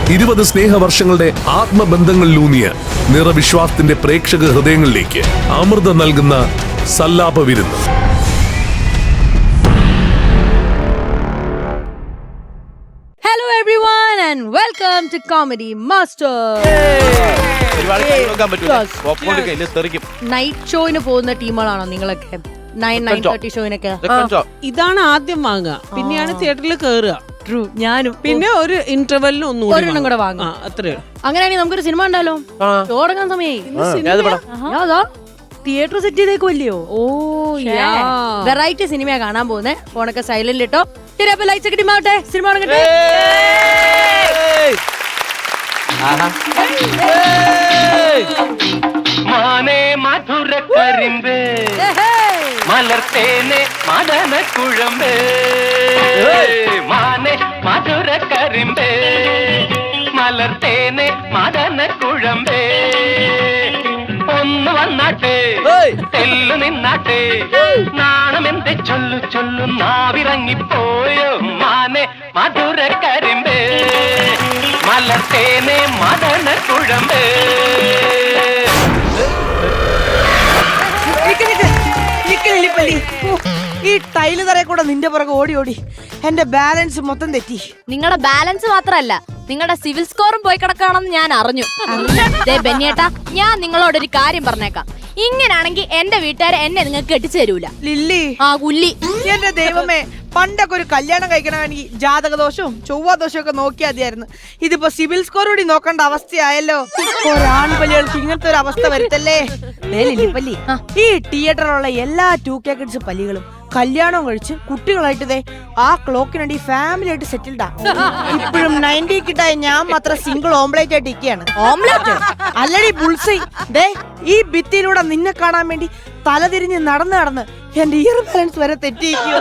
20 സ്നേഹവർഷങ്ങളുടെ ആത്മബന്ധങ്ങളിലൂന്നിയ നിറവിശ്വാസത്തിന്റെ പ്രേക്ഷക ഹൃദയങ്ങളിലേക്ക് അമൃതം നൽകുന്ന സല്ലാപ വിരുന്ന്. Hello everyone and welcome to Comedy Master. Night ഷോയിന് പോകുന്ന ടീമുകളാണോ നിങ്ങളൊക്കെ? 9:30 ഷോയിനൊക്കെ ഇതാണ് ആദ്യം വാങ്ങുക, പിന്നെയാണ് തിയേറ്ററിൽ കേറുക. ട്രൂ. ഞാനും പിന്നെ ഒരു ഇന്റർവെല്ലിന് ഒരെണ്ണം കൂടെ വാങ്ങാം. അത്രയോ? അങ്ങനെയാണെങ്കിൽ നമുക്കൊരു സിനിമ ഉണ്ടല്ലോ. ഷോ തുടങ്ങാൻ സമയമായി. തിയേറ്റർ സെറ്റ് ചെയ്തേക്കുമല്ലയോ? ഓ വെറൈറ്റി സിനിമയാ കാണാൻ പോകുന്നത്. ഫോണൊക്കെ സൈലന്റ് ഇട്ടോ. ലൈറ്റ്സ് ഒക്കെ ഡിമാവട്ടെ. സിനിമ തുടങ്ങട്ടെ. മാനേ മധുര കരിമ്പേ മലർത്തേനെ മദന കുഴമ്പേ മാനേ മധുര കരിമ്പേ മലർത്തേനെ മദന കുഴമ്പേ ഒന്ന് വന്നാട്ടെ തെല്ലു നിന്നാട്ടെ നാണമെന്തെ ചൊല്ലു ചൊല്ലു നാവിറങ്ങിപ്പോയോ മാനേ മധുര കരിമ്പേ മലർത്തേനെ മദന കുഴമ്പേ. ഈ ടൈല് തറയെ കൂടെ നിന്റെ പുറകെ ഓടി ഓടി എന്റെ ബാലൻസ് മൊത്തം തെറ്റി. നിങ്ങളുടെ ബാലൻസ് മാത്രല്ല, നിങ്ങളുടെ സിവിൽ സ്കോറും പോയി കിടക്കുകയാണെന്ന് ഞാൻ അറിഞ്ഞു. ബെന്നിയേട്ടാ, ഞാൻ നിങ്ങളോടൊരു കാര്യം പറഞ്ഞേക്കാം. ഇങ്ങനാണെങ്കിൽ എന്റെ വീട്ടുകാരെ എന്നെ നിങ്ങൾക്ക് കെട്ടിച്ചു തരൂല. ലില്ലി, ആ കുല്ലി, എന്റെ ദൈവമേ, പണ്ടൊക്കെ ഒരു കല്യാണം കഴിക്കണമെങ്കിൽ ജാതകദോഷവും ചൊവ്വാദോഷവും ഒക്കെ നോക്കിയാൽ മതിയായിരുന്നു. ഇതിപ്പോ സിവിൽ സ്കോർ കൂടി നോക്കേണ്ട അവസ്ഥയായല്ലോ. ഒരാൺപല്ലികൾക്ക് ഇങ്ങനത്തെ ഒരു അവസ്ഥ വരുത്തല്ലേ. ലില്ലിപ്പല്ലി, ഈ തിയേറ്ററിലുള്ള എല്ലാ 2K കിഡ്സ് പല്ലികളും കല്യാണം കഴിച്ച് കുട്ടികളായിട്ട് ആ ക്ലോക്കിനടി ഫാമിലി ആയിട്ട് സെറ്റിൽഡാ. ഇപ്പോഴും 90 കിട്ടായ ഞാൻ മാത്രം സിംഗിൾ ഓംപ്ലേറ്റ് ആയിട്ട് ഇരിക്കുകയാണ്. ഓംപ്ലേറ്റ് അല്ലടി, ബുൾസൈ. ഈ ഭിത്തിയിലൂടെ നിന്നെ കാണാൻ വേണ്ടി തലതിരിഞ്ഞ് നടന്ന് എന്റെ ഇയർ ബാലൻസ് വരെ തെറ്റിയിരിക്കുക.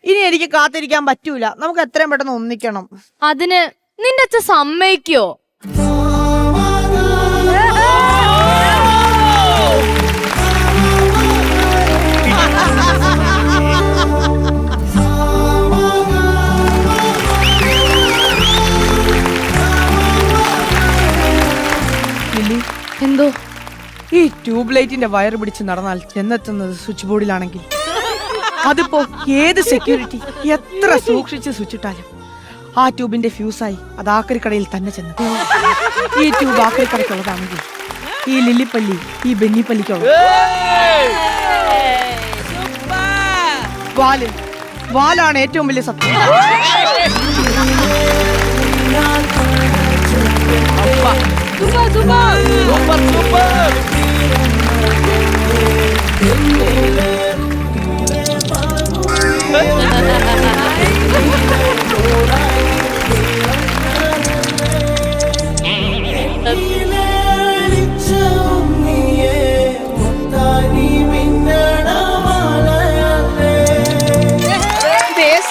ഇനി എനിക്ക് കാത്തിരിക്കാൻ പറ്റൂല. നമുക്ക് എത്രയും പെട്ടെന്ന് ഒന്നിക്കണം. അതിന് നിന്റെ അച്ഛൻ സമ്മതിക്കോ? എന്തോ ഈ ട്യൂബ് ലൈറ്റിന്റെ വയർ പിടിച്ച് നടന്നാൽ ചെന്നെത്തുന്നത് സ്വിച്ച് ബോർഡിലാണെങ്കിൽ അതിപ്പോ ഏത് സെക്യൂരിറ്റി എത്ര സൂക്ഷിച്ച് സ്വിച്ചിട്ടാലും ആ ട്യൂബിന്റെ ഫ്യൂസായി അത് ആക്രിക്കടയിൽ തന്നെ ചെന്നു. ഈ ട്യൂബ് ആക്രിക്കടയ്ക്കുള്ളതാണെങ്കിൽ ഈ ലില്ലിപ്പല്ലി ഈ ബെന്നിപ്പല്ലിക്കുള്ളത്. വാലാണ് ഏറ്റവും വലിയ സത്യം.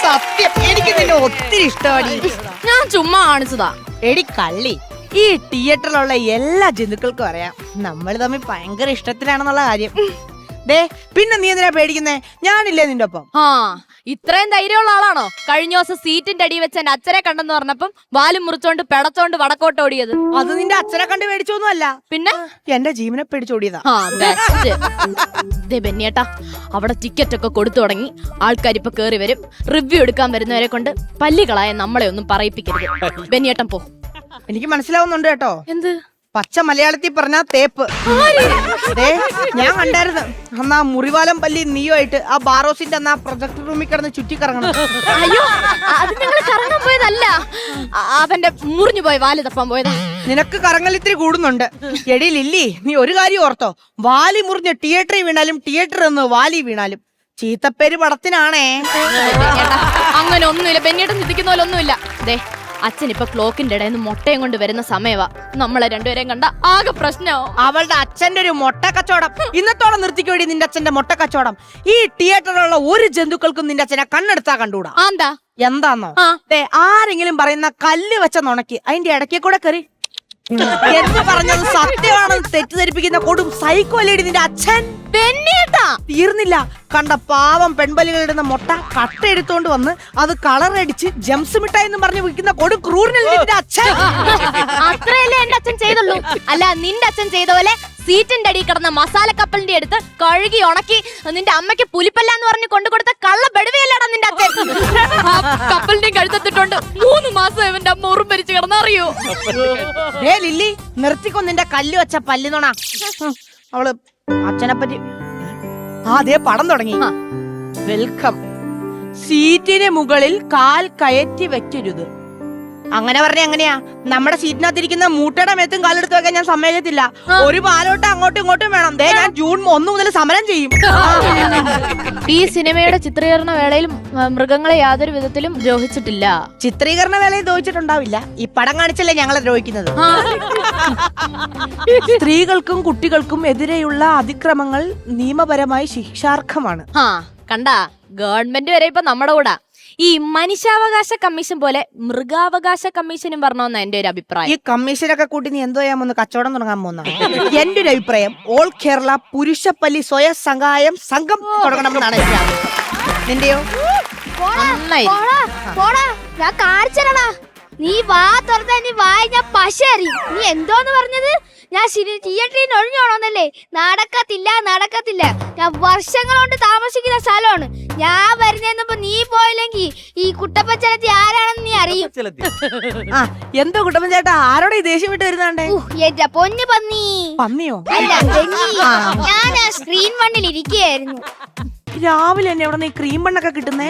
സത്യം, എനിക്ക് നിന്നെ ഒത്തിരി ഇഷ്ടമാണ്. ഞാൻ ചുമ്മാ കാണിച്ചതാ. എടി കള്ളി, ഈ തിയേറ്ററിലുള്ള എല്ലാ ജന്തുക്കൾക്കും അറിയാം നമ്മൾ തമ്മിൽ ഭയങ്കര ഇഷ്ടത്തിലാണെന്നുള്ള കാര്യം. പിന്നെ നീ എന്തിനാ പേടിക്കുന്നേ? ഞാനില്ലേ നിന്റെ ഒപ്പം. ആ, ഇത്രയും ധൈര്യമുള്ള ആളാണോ കഴിഞ്ഞ ദിവസം സീറ്റിന്റെ അടി വെച്ച് എന്റെ അച്ഛനെ കണ്ടെന്ന് പറഞ്ഞപ്പം വാലും മുറിച്ചോണ്ട് പെടച്ചോണ്ട് വടക്കോട്ട് ഓടിയത്? അത് നിന്റെ അച്ഛനെ കണ്ട് പേടിച്ചൊന്നും അല്ല, പിന്നെ എന്റെ ജീവനെ പേടിച്ചോടിയതാ. ബെന്നിയേട്ടാ, അവിടെ ടിക്കറ്റ് ഒക്കെ കൊടുത്തു തുടങ്ങി. ആൾക്കാർ ഇപ്പൊ കേറി വരും. റിവ്യൂ എടുക്കാൻ വരുന്നവരെ കൊണ്ട് പല്ലികളായ നമ്മളെ ഒന്നും പറയിപ്പിക്കരുത്. ബെന്നിയേട്ടൻ പോ. എനിക്ക് മനസ്സിലാവുന്നുണ്ട് കേട്ടോ. എന്ത്? പച്ച മലയാളത്തിൽ പറഞ്ഞ തേപ്പ്. ഞാൻ കണ്ടായിരുന്നു അന്ന് ആ മുറിവാലം പല്ലി നീയുമായിട്ട് ആ ബാറോസിന്റെ അന്ന് ആ പ്രൊജക്ട് റൂമിൽ കിടന്ന് ചുറ്റി കറങ്ങണം. അയ്യോ, അത് ഞങ്ങൾ കറങ്ങാൻ പോയതല്ല, അവന്റെ മുറിഞ്ഞു പോയ വാല് തപ്പാൻ പോയതാ. നിനക്ക് കറങ്ങൽ ഇത്തിരി കൂടുന്നുണ്ട്. എടി ലില്ലി, നീ ഒരു കാര്യം ഓർത്തോ, വാലി മുറിഞ്ഞ് തിയേറ്ററിൽ വീണാലും തിയേറ്ററിൽ നിന്ന് വാലി വീണാലും ചീത്തപ്പേര് പടത്തിനാണേ. അങ്ങനെ ഒന്നുമില്ല, ബെന്നിയേട്ടൻ ചിന്തിക്കുന്ന പോലെ ഒന്നുമില്ല. അച്ഛൻ ഇപ്പൊ ക്ലോക്കിന്റെ ഇടയിൽ നിന്ന് മുട്ടയും കൊണ്ട് വരുന്ന സമയവാ. നമ്മളെ രണ്ടുപേരെയും കണ്ട ആകെ പ്രശ്നമാവും. അവളുടെ അച്ഛന്റെ ഒരു മുട്ട കച്ചവടം ഇന്നത്തോളം നിർത്തിക്കോടി. നിന്റെ അച്ഛന്റെ മുട്ട കച്ചവടം ഈ തിയേറ്ററിലുള്ള ഒരു ജന്തുക്കൾക്കും നിന്റെ അച്ഛനെ കണ്ണെടുത്താ കണ്ടൂടാ. എന്താന്നോ? ആരെങ്കിലും പറയുന്ന കല്ല് വെച്ച നുണക്ക് അതിന്റെ ഇടയ്ക്ക് കൂടെ കയറി എന്ന് പറഞ്ഞത് സത്യമാണെന്ന് തെറ്റിദ്ധരിപ്പിക്കുന്ന കൊടും സൈക്കോ അല്ലേടി നിന്റെ അച്ഛൻ. തീർന്നില്ല, കണ്ട പാവം പെൺപലികളിടുന്ന മുട്ട കട്ട എടുത്തോണ്ട് വന്ന് അത് കളറടിച്ച് ജംസ് മിഠായി എന്ന് പറഞ്ഞ് വിൽക്കുന്ന കൊടു ക്രൂരനല്ലേ നിന്റെ അച്ഛൻ. അത്രയല്ലേ എന്റെ അച്ഛൻ ചെയ്തുള്ളൂ. അല്ല നിന്റെ അച്ഛൻ ചെയ്ത പോലെ സീറ്റിന്റെ അടിയിൽ കിടന്ന മസാല കപ്പലിന്റെ അടുത്ത് കഴുകി ഉണക്കി നിന്റെ അമ്മയ്ക്ക് പുലിപ്പല്ല എന്ന് പറഞ്ഞ് കൊണ്ടുകൊടുത്ത കള്ള ബെടുവയല്ലേടാ നിന്റെ അച്ഛൻ. കപ്പലിന്റെ കഴുത്തത്തിട്ടുണ്ട് 3 മാസം ഇവന്റെ അമ്മ ഉറും ഭരിച്ചു കിടന്നറിയോ. ഏ ലില്ലി നിർത്തിക്കൊ നിന്റെ കല്ല് വെച്ച പല്ലുനോണ. അവള് അച്ഛനെ പറ്റി അതേ പടം തുടങ്ങി. വെൽക്കം. സീറ്റിന് മുകളിൽ കാൽ കയറ്റി വെക്കരുത്. അങ്ങനെ പറഞ്ഞ എങ്ങനെയാ? നമ്മുടെ സീറ്റിനകത്തിരിക്കുന്ന മൂട്ടയുടെ മേത്തും കാലെടുത്ത് വെക്കാൻ ഞാൻ സമ്മതിക്കത്തില്ല. ഒരു പാലോട്ട് അങ്ങോട്ടും ഇങ്ങോട്ടും വേണം. ദേ ഞാൻ ജൂൺ 1 മുതൽ സമരം ചെയ്യും. ഈ സിനിമയുടെ ചിത്രീകരണ വേളയിൽ മൃഗങ്ങളെ യാതൊരു വിധത്തിലും ദ്രോഹിച്ചിട്ടില്ല. ചിത്രീകരണ വേളയിൽ ദ്രോഹിച്ചിട്ടുണ്ടാവില്ല. ഈ പടം കാണിച്ചല്ലേ ഞങ്ങളെ ദ്രോഹിക്കുന്നത്. സ്ത്രീകൾക്കും കുട്ടികൾക്കും എതിരെയുള്ള അതിക്രമങ്ങൾ നിയമപരമായി ശിക്ഷാർഹമാണ്. കണ്ടാ, ഗവൺമെന്റ് വരെ ഇപ്പൊ നമ്മുടെ കൂടാ. ഈ മനുഷ്യാവകാശ കമ്മീഷൻ പോലെ മൃഗാവകാശ കമ്മീഷനും പറഞ്ഞോന്ന എന്റെ ഒരു അഭിപ്രായം. ഈ കമ്മീഷനൊക്കെ കൂട്ടി നീ എന്തോ ചെയ്യാൻ പോകുന്നു? കച്ചവടം തുടങ്ങാൻ പോകുന്ന? എന്റെ ഒരു അഭിപ്രായം ഓൾ കേരള പുരുഷപ്പല്ലി സ്വയം സഹായം സംഘം തുടങ്ങണമെന്നാണ് എനിക്ക് ആഗ്രഹം. നിന്റെയോ? നന്നായി. ഞാൻ കാണിച്ചടാ. നീ വാ തുറന്ന നീ വായി ഞാൻ പശ അറിയും. നീ എന്തോന്ന് പറഞ്ഞത്? ഞാൻ തിയേറ്ററിൽ നിന്ന് ഒഴിഞ്ഞോണോന്നല്ലേ? നടക്കത്തില്ല. ഞാൻ വർഷങ്ങൾ കൊണ്ട് താമസിക്കുന്ന സ്ഥലമാണ്. ഞാൻ വരുന്നപ്പോ നീ പോയില്ലെങ്കിൽ ഈ കുട്ടപ്പച്ചലത്തി ആരാണെന്ന് നീ അറിയും. ആ എന്തോ കുട്ടപ്പൻ ചേട്ടാ, ആരോടെ ഈ ദേഷ്യം വിട്ട് വരുന്നാണ്ടേ? എന്റെ പൊന്നു പന്നി. പന്നിയോ? അല്ല, ഞാൻ ആ സ്ക്രീൻ വണ്ണിൽ ഇരിക്കുകയായിരുന്നു. രാവിലെ തന്നെ എവിടെ നീ ക്രീം ബണ്ണൊക്കെ കിട്ടുന്നേ?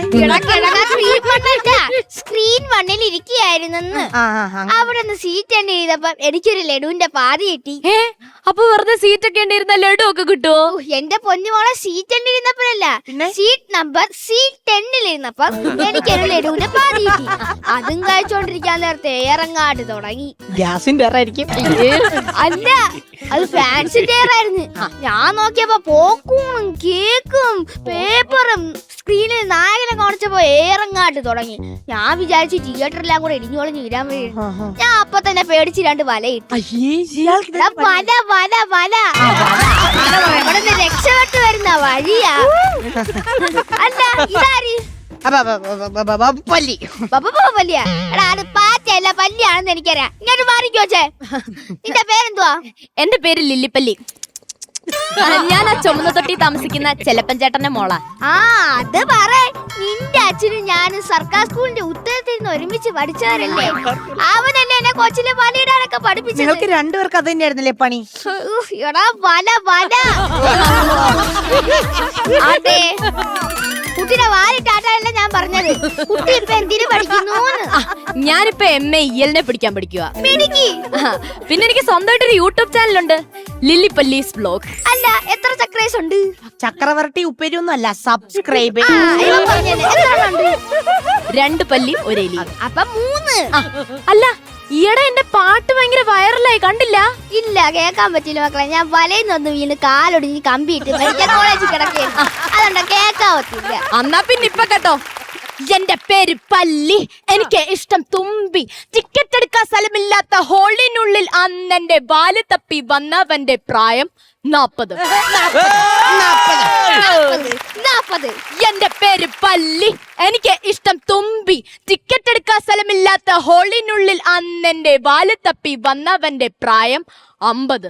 സ്ക്രീൻ വണ്ണിൽ ഇരിക്കുകയായിരുന്നെന്ന്. അവിടെ നിന്ന് സീറ്റ് എണ്ണി ചെയ്തപ്പോ എനിക്കൊരു ലഡുവിന്റെ പാതി കിട്ടി. അപ്പൊ വെറുതെ സീറ്റ് ഒക്കെ ഉണ്ടായിരുന്ന ലഡു ഒക്കെ കിട്ടുവോ? എന്റെ പൊന്നുമോളെ സീറ്റ് എണ്ണി ഇരുന്നപ്പോഴല്ല, സീറ്റ് നമ്പർ C10 ഇരുന്നപ്പോ എനിക്കൊരു ലഡുവിന്റെ പാതി കിട്ടി. അതും കഴിച്ചോണ്ടിരിക്കാൻ നേരത്തെ ഇറങ്ങാട്ട് തുടങ്ങി. ഗ്യാസിന്റെ ആയിരിക്കും. അല്ല, അത് ഫാൻസിന്റെ ആയിരുന്നു. ഞാൻ നോക്കിയപ്പോ പോക്കും കേക്കും പേപ്പറും സ്ക്രീനിൽ നായകനെ കാണിച്ചപ്പോ ഏറങ്ങാട്ട് തുടങ്ങി. ഞാൻ വിചാരിച്ചു തിയേറ്ററെല്ലാം കൂടെ ഇടിഞ്ഞോളിഞ്ഞ് വീരാൻ വീഴും. ഞാൻ അപ്പൊ തന്നെ പേടിച്ച് 2 വലയിട്ടു. വല എവിടുന്ന് രക്ഷപ്പെട്ട് വരുന്ന വഴിയാ. അല്ല ഇതാര്? പല്ലി. പല്ലിയാ? എടാ അത് പാറ്റയല്ല പല്ലിയാണെന്ന് എനിക്കറിയാം. ഇങ്ങോട്ട് മാറിക്കോച്ചേ. നിന്റെ പേരെന്തുവാ? എന്റെ പേര് ലില്ലിപ്പല്ലി. ഞാൻ ആ ചുമന്ന തൊട്ടി താമസിക്കുന്ന ചെലപ്പൻ ചേട്ടന്റെ മോളാ. അത് പറ. നിന്റെ അച്ഛനും ഞാനും സർക്കാർ സ്കൂളിന്റെ ഉത്തരത്തിൽ നിന്ന് ഒരുമിച്ച് പഠിച്ചവരല്ലേ? അവനല്ലേ എന്നെ കൊച്ചിലെ വലയിടാനൊക്കെ പഠിപ്പിച്ചത്. നിങ്ങൾക്ക് രണ്ടുപേർക്ക് അത് തന്നെയായിരുന്നില്ലേ പണി? എടാ വല. അതെ, കുട്ടിനെ വാലിട്ടാട്ടല്ല ഞാൻ പറഞ്ഞത്. കുട്ടി ഇപ്പൊ എന്തിനു പഠിക്കുന്നു? ഞാനിപ്പോ MA EL പിടിക്കാൻ പഠിക്കുക. മിടുക്കി. പിന്നെ എനിക്ക് സ്വന്തമായിട്ടൊരു യൂട്യൂബ് ചാനലുണ്ട്, ലില്ലിപ്പല്ലീസ് വ്ലോഗ്. അല്ല, എത്ര സബ്സ്ക്രൈബേഴ്സ് ഉണ്ട്? ചക്രവർത്തി ഉപ്പേരി ഒന്നും അല്ല, സബ്സ്ക്രൈബ്. 2 പല്ലി 1 എലി. അപ്പൊ 3. അല്ല, ഈയിടെ എന്റെ പാട്ട് ഭയങ്കര വൈറലായി, കണ്ടില്ല? ഇല്ല, കേൾക്കാൻ പറ്റില്ല മക്കളെ. ഞാൻ വലയിൽ നിന്ന് വീണ് കാലൊടിഞ്ഞ് കമ്പിയിട്ട് മെഡിക്കൽ കോളേജിൽ കിടക്കുകയായിരുന്നു. അതുകൊണ്ട് കേൾക്കാൻ പറ്റില്ല. എന്നാ പിന്നെ ഇപ്പൊ കേട്ടോ. എന്റെ പേര് പല്ലി, എനിക്ക് ഇഷ്ടം തുമ്പി. ടിക്കറ്റ് എടുക്കാൻ സ്ഥലമില്ലാത്ത ഹോളിനുള്ളിൽ അന്നെന്റെ വാല് തപ്പി വന്നവന്റെ പ്രായം 40. എന്റെ പേര് പല്ലി, എനിക്ക് ഇഷ്ടം തുമ്പി. ടിക്കറ്റ് എടുക്കാൻ സ്ഥലമില്ലാത്ത ഹോളിനുള്ളിൽ അന്നെന്റെ വാല് തപ്പി വന്നവന്റെ പ്രായം 50.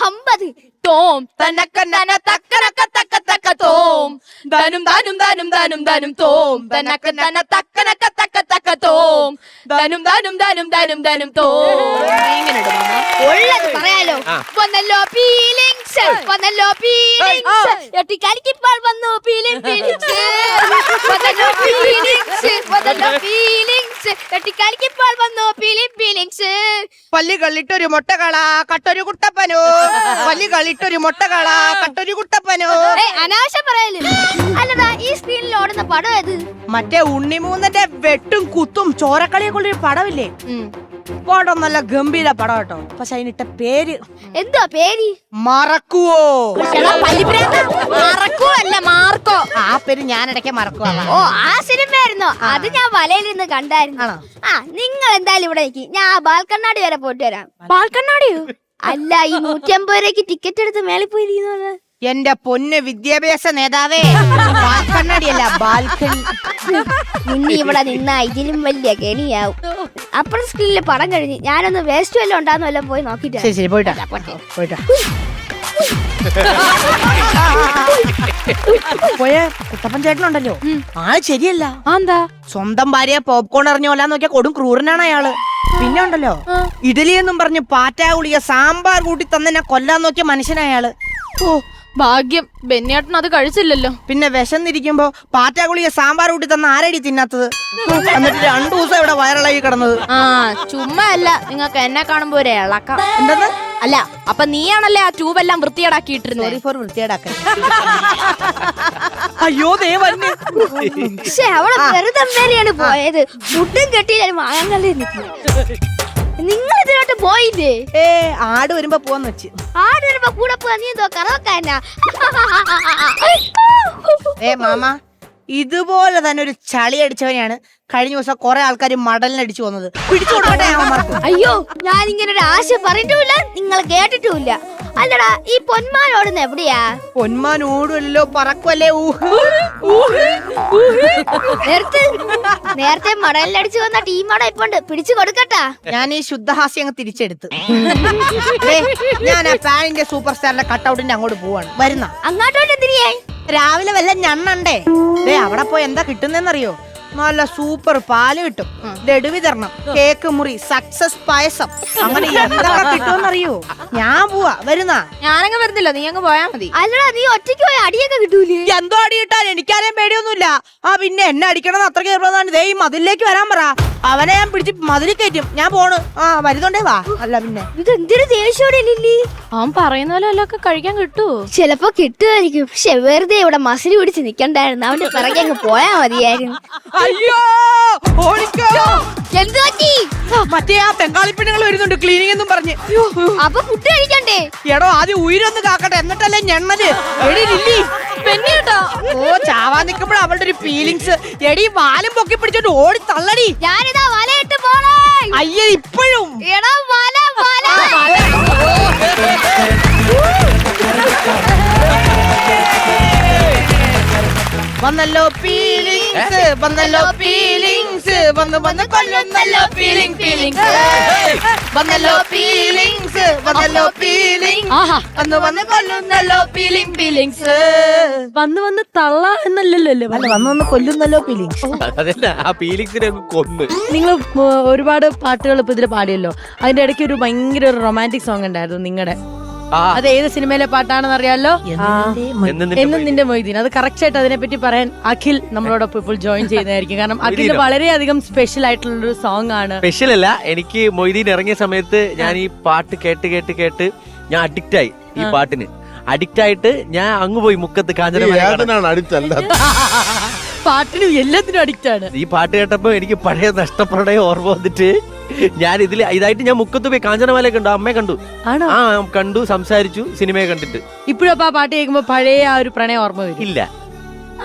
50. തോം തനക്കനന തക്കനക്ക തക്ക തക്ക തോം ദനും ദനും ദനും ദനും ദനും തോം തനക്കനന തക്കനക്ക തക്ക തക്ക തോം ദനും ദനും ദനും ദനും ദനും തോം. ഇങ്ങനെ ഉള്ളത് പറയാലോ. വന്നല്ലോ ഫീലിങ്സ്, വന്നല്ലോ ഫീലിങ്സ്. എട്ടിക്കാലിക്കിപ്പോൾ വന്നു ഫീലിങ്സ്. വന്നല്ലോ ഫീലിങ്സ്, വന്നല്ലോ ഫീലിങ്സ്. എട്ടിക്കാലിക്കിപ്പോൾ വന്നു ഫീലിങ്സ്. പല്ലി കള്ളിട്ടൊരു മുട്ടകള കട്ടൊരു കുട്ടപ്പനോ. പല്ലി കളിട്ടൊരു മുട്ടകള കട്ടൊരു കുട്ടപ്പനോ. അനാവശ്യം പറയല്. അല്ലടാ, ഈ സ്ക്രീനിൽ ഓടുന്ന പടം ഏത്? മറ്റേ ഉണ്ണിമൂന്നന്റെ വെട്ടും കുത്തും ചോരക്കളിയെ കൊണ്ടൊരു പടമില്ലേ? പടം നല്ല ഗംഭീര പടം കേട്ടോ. പക്ഷെ അതിനിട്ട പേര് എന്താ പേര്? മറക്കുവോ? മറക്കോ അല്ല മാർക്കോ. ആ പേര് ഞാൻ ഇടയ്ക്ക് മറക്കുവാ. ഓ, ആ സിനിമയായിരുന്നോ? അത് ഞാൻ വലയിൽ നിന്ന് കണ്ടായിരുന്നു. നിങ്ങൾ എന്തായാലും ഇവിടെ നിൽക്കി, ഞാൻ ആ ബാൽക്കണ്ണാടി വരെ പോയിട്ട് വരാം. പാൽക്കണ്ണാടിയോ? അല്ല, ഈ 150 രൂപയ്ക്ക് ടിക്കറ്റ് എടുത്ത് മേളിൽ പോയിരിക്കുന്നത്. എന്റെ പൊന്ന് വിദ്യാഭ്യാസ നേതാവേ, ബാൽക്കണ്ണടിയല്ല ബാൽക്കണി. ഇനി ഇവിടെ നിന്നാ ഇതിലും വലിയ കെണിയാവും. അപ്പുറം സ്ക്രീനിൽ പടം കഴിഞ്ഞ് ഞാനൊന്ന് വേസ്റ്റ് വല്ലതും ഉണ്ടാന്ന് വല്ലതും പോയി നോക്കിട്ട് ശരി ശരി പോയിട്ടാ പോയിട്ടാ. പോയ കുട്ടപ്പൻ ചേട്ടനുണ്ടല്ലോ, ആള് ശരിയല്ല. എന്താ സ്വന്തം ഭാര്യയെ പോപ്കോൺ എറിഞ്ഞ കൊല്ലാന്ന് നോക്കിയാ കൊടും ക്രൂരനാണ് അയാള്. പിന്നെ ഉണ്ടല്ലോ, ഇഡലി എന്നും പറഞ്ഞ് പാറ്റാ ഗുളിക സാമ്പാർ കൂട്ടി തന്നെ കൊല്ലാൻ നോക്കിയ മനുഷ്യനയാള്. ഓ ഭാഗ്യം ബെന്നിയേട്ടൻ അത് കഴിച്ചില്ലല്ലോ. പിന്നെ വിശന്നിരിക്കുമ്പോ പാറ്റാ ഗുളിക സാമ്പാർ കൂട്ടി തന്ന ആരടി തിന്നാത്തത്? എന്നിട്ട് 2 ദിവസം ഇവിടെ വയറിളകി കിടന്നത്. ആ ചുമ്മാ അല്ല, നിങ്ങൾക്ക് എന്നെ കാണുമ്പോ ഒരു ഇളക്കം. എന്തെന്ന്? അല്ല അപ്പൊ നീയാണല്ലേ ആ ട്യൂബ് എല്ലാം വൃത്തിയേടാക്കിയിട്ടിരുന്നത്. Sorry four വൃത്തിയേടാക്കാൻ. അയ്യോ ദേ വന്നു. പക്ഷെ അവളെ വെറുതെ മേലെയാണ് പോയത്. ഫുഡും കെട്ടിയില്ല മാങ്ങല്ലേ നിങ്ങൾ ഇതിലോട്ട് പോയില്ലേ? ആട് വരുമ്പോ പോവാന്ന് വെച്ച്. ആട് വരുമ്പോ കൂടെ പോവാ. നീ എന്തോ കറവക്കാരനാ? മാമ, ഇതുപോലെ തന്നെ ഒരു ചളി അടിച്ചവനെയാണ് കഴിഞ്ഞ ദിവസം കുറെ ആൾക്കാർ മടലിനടിച്ചു വന്നത്. പിടിച്ചു കൊടുക്കട്ടെ അവന്മാർക്ക്. അയ്യോ, ഞാൻ ഇങ്ങനെ ഒരു ആശ പറഞ്ഞിട്ടുമില്ല, നിങ്ങൾ കേട്ടിട്ടുമില്ല. അല്ലടാ, ഈ പൊന്മാൻ ഓടുന്ന എവിടെയാ? പൊന്മാൻ ഓടുമല്ലോ, പറക്കുമല്ലേ. നേരത്തെ മടലിനടിച്ചു വന്ന ടീമോടെ ഇപ്പോണ്ട്. പിടിച്ചു കൊടുക്കട്ടാ. ഞാൻ ഈ ശുദ്ധഹാസ്യം അങ്ങ് തിരിച്ചെടുത്ത്. ഞാൻ ആ പാനിന്റെ സൂപ്പർ സ്റ്റാറിന്റെ കട്ടൗട്ടിന്റെ അങ്ങോട്ട് പോവാണ്. വരുന്ന അങ്ങോട്ടോട്ട് എന്തിനായി? രാവിലെ വല്ല ഞണ്ണണ്ടേ? അവിടെ പോയി എന്താ കിട്ടുന്നറിയോ? നല്ല സൂപ്പർ പാല് കിട്ടും, ലഡു വിതരണം, കേക്ക് മുറി, സക്സസ് പായസം, അങ്ങനെ എന്താ കിട്ടുമെന്നറിയോ? ഞാൻ പോവാ. വരുന്ന? ഞാനങ്ങ് വരുന്നില്ല, നീ അങ്ങ് പോയാ മതി. അല്ലടാ, നീ ഒറ്റയ്ക്ക് പോയി അടിയൊക്കെ കിട്ടൂലേ? എന്തോ അടി കിട്ടാൻ എനിക്കാരെയും പേടിയൊന്നുമില്ല. പിന്നെ എന്നെ അടിക്കണമെന്ന് അത്ര കേൾപ്പതാണ്. ദേ ഈ മതിലേക്ക് വരാൻ പറ, അവനെ ഞാൻ പിടിച്ച് മതിലിൽ കയറ്റും. ഞാൻ പോണ്. വരുന്നുണ്ടേ വാ. അല്ല പിന്നെ ഇതെന്തൊരു ദേഷ്യോടെ ഇല്ലേ? അവൻ പറയുന്ന പോലെ എല്ലാം കഴിക്കാൻ കിട്ടുവോ? ചിലപ്പോ കിട്ടുമായിരിക്കും. പക്ഷെ വെറുതെ ഇവിടെ മസിൽ പിടിച്ച് നിക്കണ്ടായിരുന്നു. അവന്റെ പിറകെ അങ്ങ് പോയാ മതിയായിരുന്നു. അയ്യോ ഓടിക്കോ. എന്ത് പറ്റി? മറ്റേ ആ ബംഗാളിപ്പെണ്ണുങ്ങൾ വരുന്നുണ്ട് ക്ലീനിങ് എന്നും പറഞ്ഞ്. അപ്പൊ ഫുഡ് കഴിക്കണ്ടേ? എടോ ആദ്യം ഉയരൊന്ന് കാക്കട്ടെ, എന്നിട്ടല്ലേ ഞണ്ണല്. എടി ലില്ലി, ഓ ചാവാൻ നിക്കുമ്പോഴ അവളുടെ ഒരു ഫീലിങ്സ്. എടി വാലും പൊക്കി പിടിച്ചോണ്ട് ഓടി തള്ളടി. ഞാനിതാ വലയിട്ട് പോണേ. അയ്യ ഇപ്പോഴും എടാ വല വല. വന്നല്ലോ ഫീലിങ്സ്, വന്നല്ലോ ഫീലിങ്സ്, വന്ന് വന്ന് കൊല്ലുന്നല്ലോ ഫീലിംഗ് ഫീലിങ്സ്. വന്നല്ലോ ഫീലിങ്സ്, വന്നല്ലോ ഫീലിങ്സ്, വന്ന് വന്ന് കൊല്ലുന്നല്ലോ ഫീലിംഗ് ഫീലിങ്സ്. വന്ന് വന്ന് തള്ള എന്നല്ലല്ലോ അല്ല വന്ന് വന്ന് കൊല്ലുന്നല്ലോ ഫീലിങ്സ്. അതന്നെ ആ ഫീലിങ്സിനെ കൊന്ന്. നിങ്ങൾ ഒരുപാട് പാട്ടുകൾ ഇപ്പൊ ഇതിൽ പാടിയല്ലോ. അതിന്റെ ഇടയ്ക്ക് ഒരു ഭയങ്കര റൊമാൻറ്റിക് സോങ് ഉണ്ടായിരുന്നു നിങ്ങളുടെ. അത് ഏത് സിനിമയിലെ പാട്ടാണെന്ന് അറിയാലോ? എന്നും നിന്റെ മൊയ്തീൻ. അത് കറക്റ്റ് ആയിട്ട് അതിനെപ്പറ്റി പറയാൻ അഖിൽ നമ്മളോടൊപ്പം ഇപ്പോൾ ജോയിൻ ചെയ്യുന്നതായിരിക്കും. കാരണം അഖിൽ വളരെയധികം സ്പെഷ്യൽ ആയിട്ടുള്ള ഒരു സോങ് ആണ്. സ്പെഷ്യൽ അല്ല, എനിക്ക് മൊയ്തീൻ ഇറങ്ങിയ സമയത്ത് ഞാൻ ഈ പാട്ട് കേട്ട് കേട്ട് കേട്ട് ഞാൻ അഡിക്റ്റ് ആയി. ഈ പാട്ടിന് അഡിക്റ്റ് ആയിട്ട് ഞാൻ അങ്ങ് പോയി മുക്കത്ത് കാഞ്ഞിരമല. പാട്ടിനും എല്ലാത്തിനും അഡിക്റ്റ് ആണ്. ഈ പാട്ട് കേട്ടപ്പോ എനിക്ക് പഴയ നഷ്ടപ്രണയം ഓർമ്മ വന്നിട്ട് ഞാൻ ഇതായിട്ട് ഞാൻ മുക്കത്ത് പോയി കാഞ്ചനമാല കണ്ടു, അമ്മയെ കണ്ടു. ആണോ? ആ കണ്ടു, സംസാരിച്ചു, സിനിമയെ കണ്ടിട്ട്. ഇപ്പോഴപ്പോ ആ പാട്ട് കേൾക്കുമ്പോ പഴയ ആ ഒരു പ്രണയം ഓർമ്മ വരും? ഇല്ല,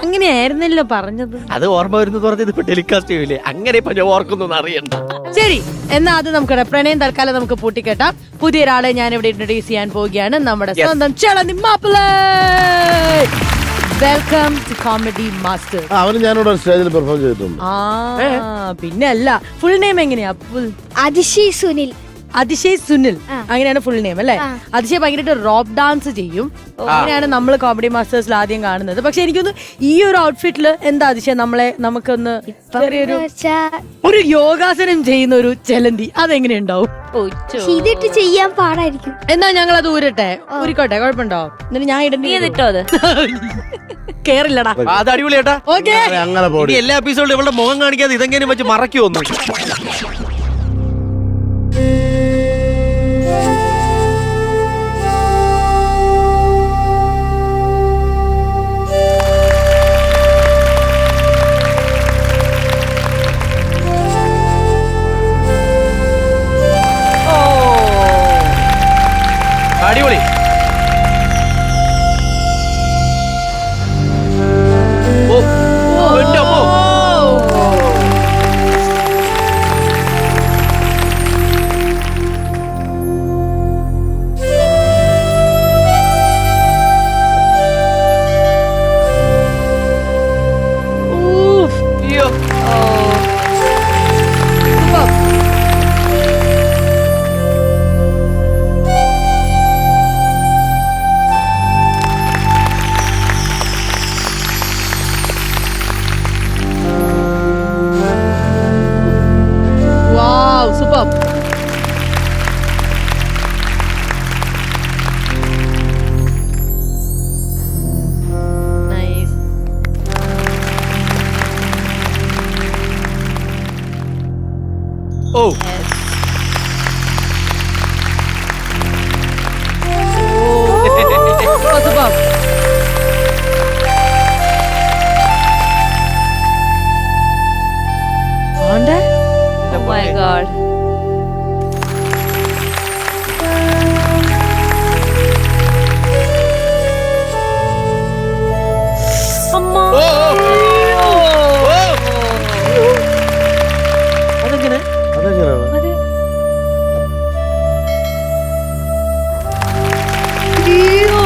അങ്ങനെയായിരുന്നല്ലോ പറഞ്ഞത്. അത് ഓർമ്മ വരുന്നത് പറഞ്ഞത് ഇപ്പൊ ടെലികാസ്റ്റ് ചെയ്യൂലേ, അങ്ങനെ ഇപ്പൊ ഞാൻ ഓർക്കൊന്നും അറിയണ്ട. ശരി, എന്നാ അത് നമുക്ക് പ്രണയം തൽക്കാലം നമുക്ക് പൂട്ടിക്കെട്ടാം. പുതിയൊരാളെ ഞാൻ ഇവിടെ ഇൻട്രൊഡ്യൂസ് ചെയ്യാൻ പോവുകയാണ്. നമ്മുടെ സ്വന്തം ചെളന്തി മാപ്പിള. Welcome to Comedy Master. അവന് ഞാനിവിടെ സ്റ്റേജിൽ പെർഫോം ചെയ്തിട്ടുണ്ട്. പിന്നെ അല്ല, ഫുൾ നെയിം എങ്ങനെയാ? അതിശയ് സുനിൽ. അതിശയ് സുനിൽ, അങ്ങനെയാണ് ഫുൾ നെയിം അല്ലേ? അതിശയ് ഭയങ്കരമായിട്ട് റോക്ക് ഡാൻസ് ചെയ്യും. അങ്ങനെയാണ് നമ്മൾ കോമഡി മാസ്റ്റേഴ്സിൽ ആദ്യം കാണുന്നത്. പക്ഷെ എനിക്കൊന്ന് ഈ ഒരു ഔട്ട്ഫിറ്റില് എന്താ അതിശയം നമുക്കൊന്ന് ഒരു യോഗാസനം ചെയ്യുന്ന ഒരു ചെലന്തി അതെങ്ങനെയുണ്ടാവും? ഇതിട്ട് ചെയ്യാൻ പാടായിരിക്കും. എന്നാ ഞങ്ങൾ അത് ഊരട്ടെ, ഊരിക്കോട്ടെ, കുഴപ്പമുണ്ടോ? എന്നിട്ട് ഞാൻ ഇടട്ടോ അത് കേറില്ലടാ. അത് അടിപൊളിയേട്ടാ. ഓക്കെ, അങ്ങനെ പോടി. എല്ലാ എപ്പിസോഡിലും ഇവളുടെ മുഖം കാണിക്കാതെ ഇതെങ്ങനെ വെച്ച് മറക്കി വന്നു. അടിപൊളി. ഓ Superb. Ante? Oh my god. അതെങ്ങനെ? അതെങ്ങനെയാണ്? അയ്യോ.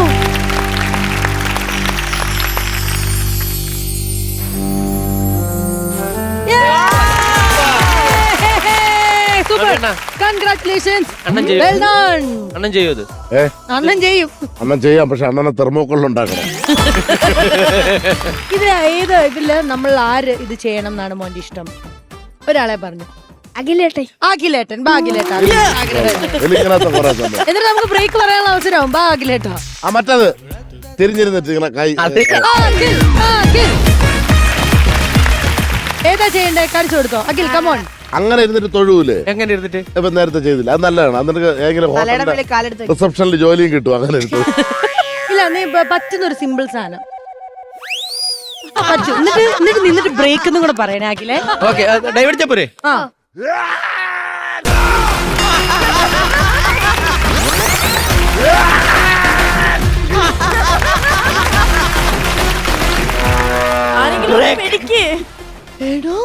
Super. അണ്ണാ. Congratulations. അണ്ണൻ ചെയ്യും. Well done. അണ്ണൻ ചെയ്യോ ഇത്? അണ്ണൻ ചെയ്യും. അണ്ണൻ ചെയ്യാം, പക്ഷെ അണ്ണനെ തെർമോക്കോളിൽ ഉണ്ടാക്കണം. ഇതില് നമ്മൾ ആര് ഇത് ചെയ്യണം എന്നാണ് മോന്റെ ഇഷ്ടം? ഒരാളെ പറഞ്ഞു. അഖിലേട്ടെ അഖിലേട്ടൻ. ബാ അഖിലേട്ടാ. എനിക്കതിനകത്ത് കുറെ സമയം. എന്നിട്ട് നമുക്ക് ബ്രേക്ക് പറയാനുള്ള അവസരമാവും. ബാ അഖിലേട്ടാ. ആ മറ്റത് തിരിഞ്ഞിരുന്നിട്ട് ഇങ്ങനെ കൈ അതെ. അഖിൽ, അഖിൽ. ഏതാ ചെയ്യണ്ടേ? കാണിച്ചു കൊടുത്തോ അഖിൽ. കമോൺ. അങ്ങനെ ഇരുന്നിട്ട് തൊഴുവൂലേ? എങ്ങനെ ഇരുന്നിട്ട്? ഇപ്പൊ നേരത്തെ ചെയ്തില്ല, അത് നല്ലതാണ്. എന്നിട്ട് ഏതെങ്കിലും തലയുടെ ഹോട്ടലിന്റെ മേളിൽ കാലെടുത്ത് റിസപ്ഷനിൽ ജോലിയും കിട്ടും. അങ്ങനെ എടുത്തു. ഇല്ല, നീ പറ്റുന്ന ഒരു സിമ്പിൾ സാധനം പറ്റും. എന്നിട്ട് നിന്നിട്ട് ബ്രേക്ക് എന്നും കൂടെ പറയണേ അഖിലേ. ഓക്കെ, ഡൈവേർട്ട് പോരെ? ആ എടോ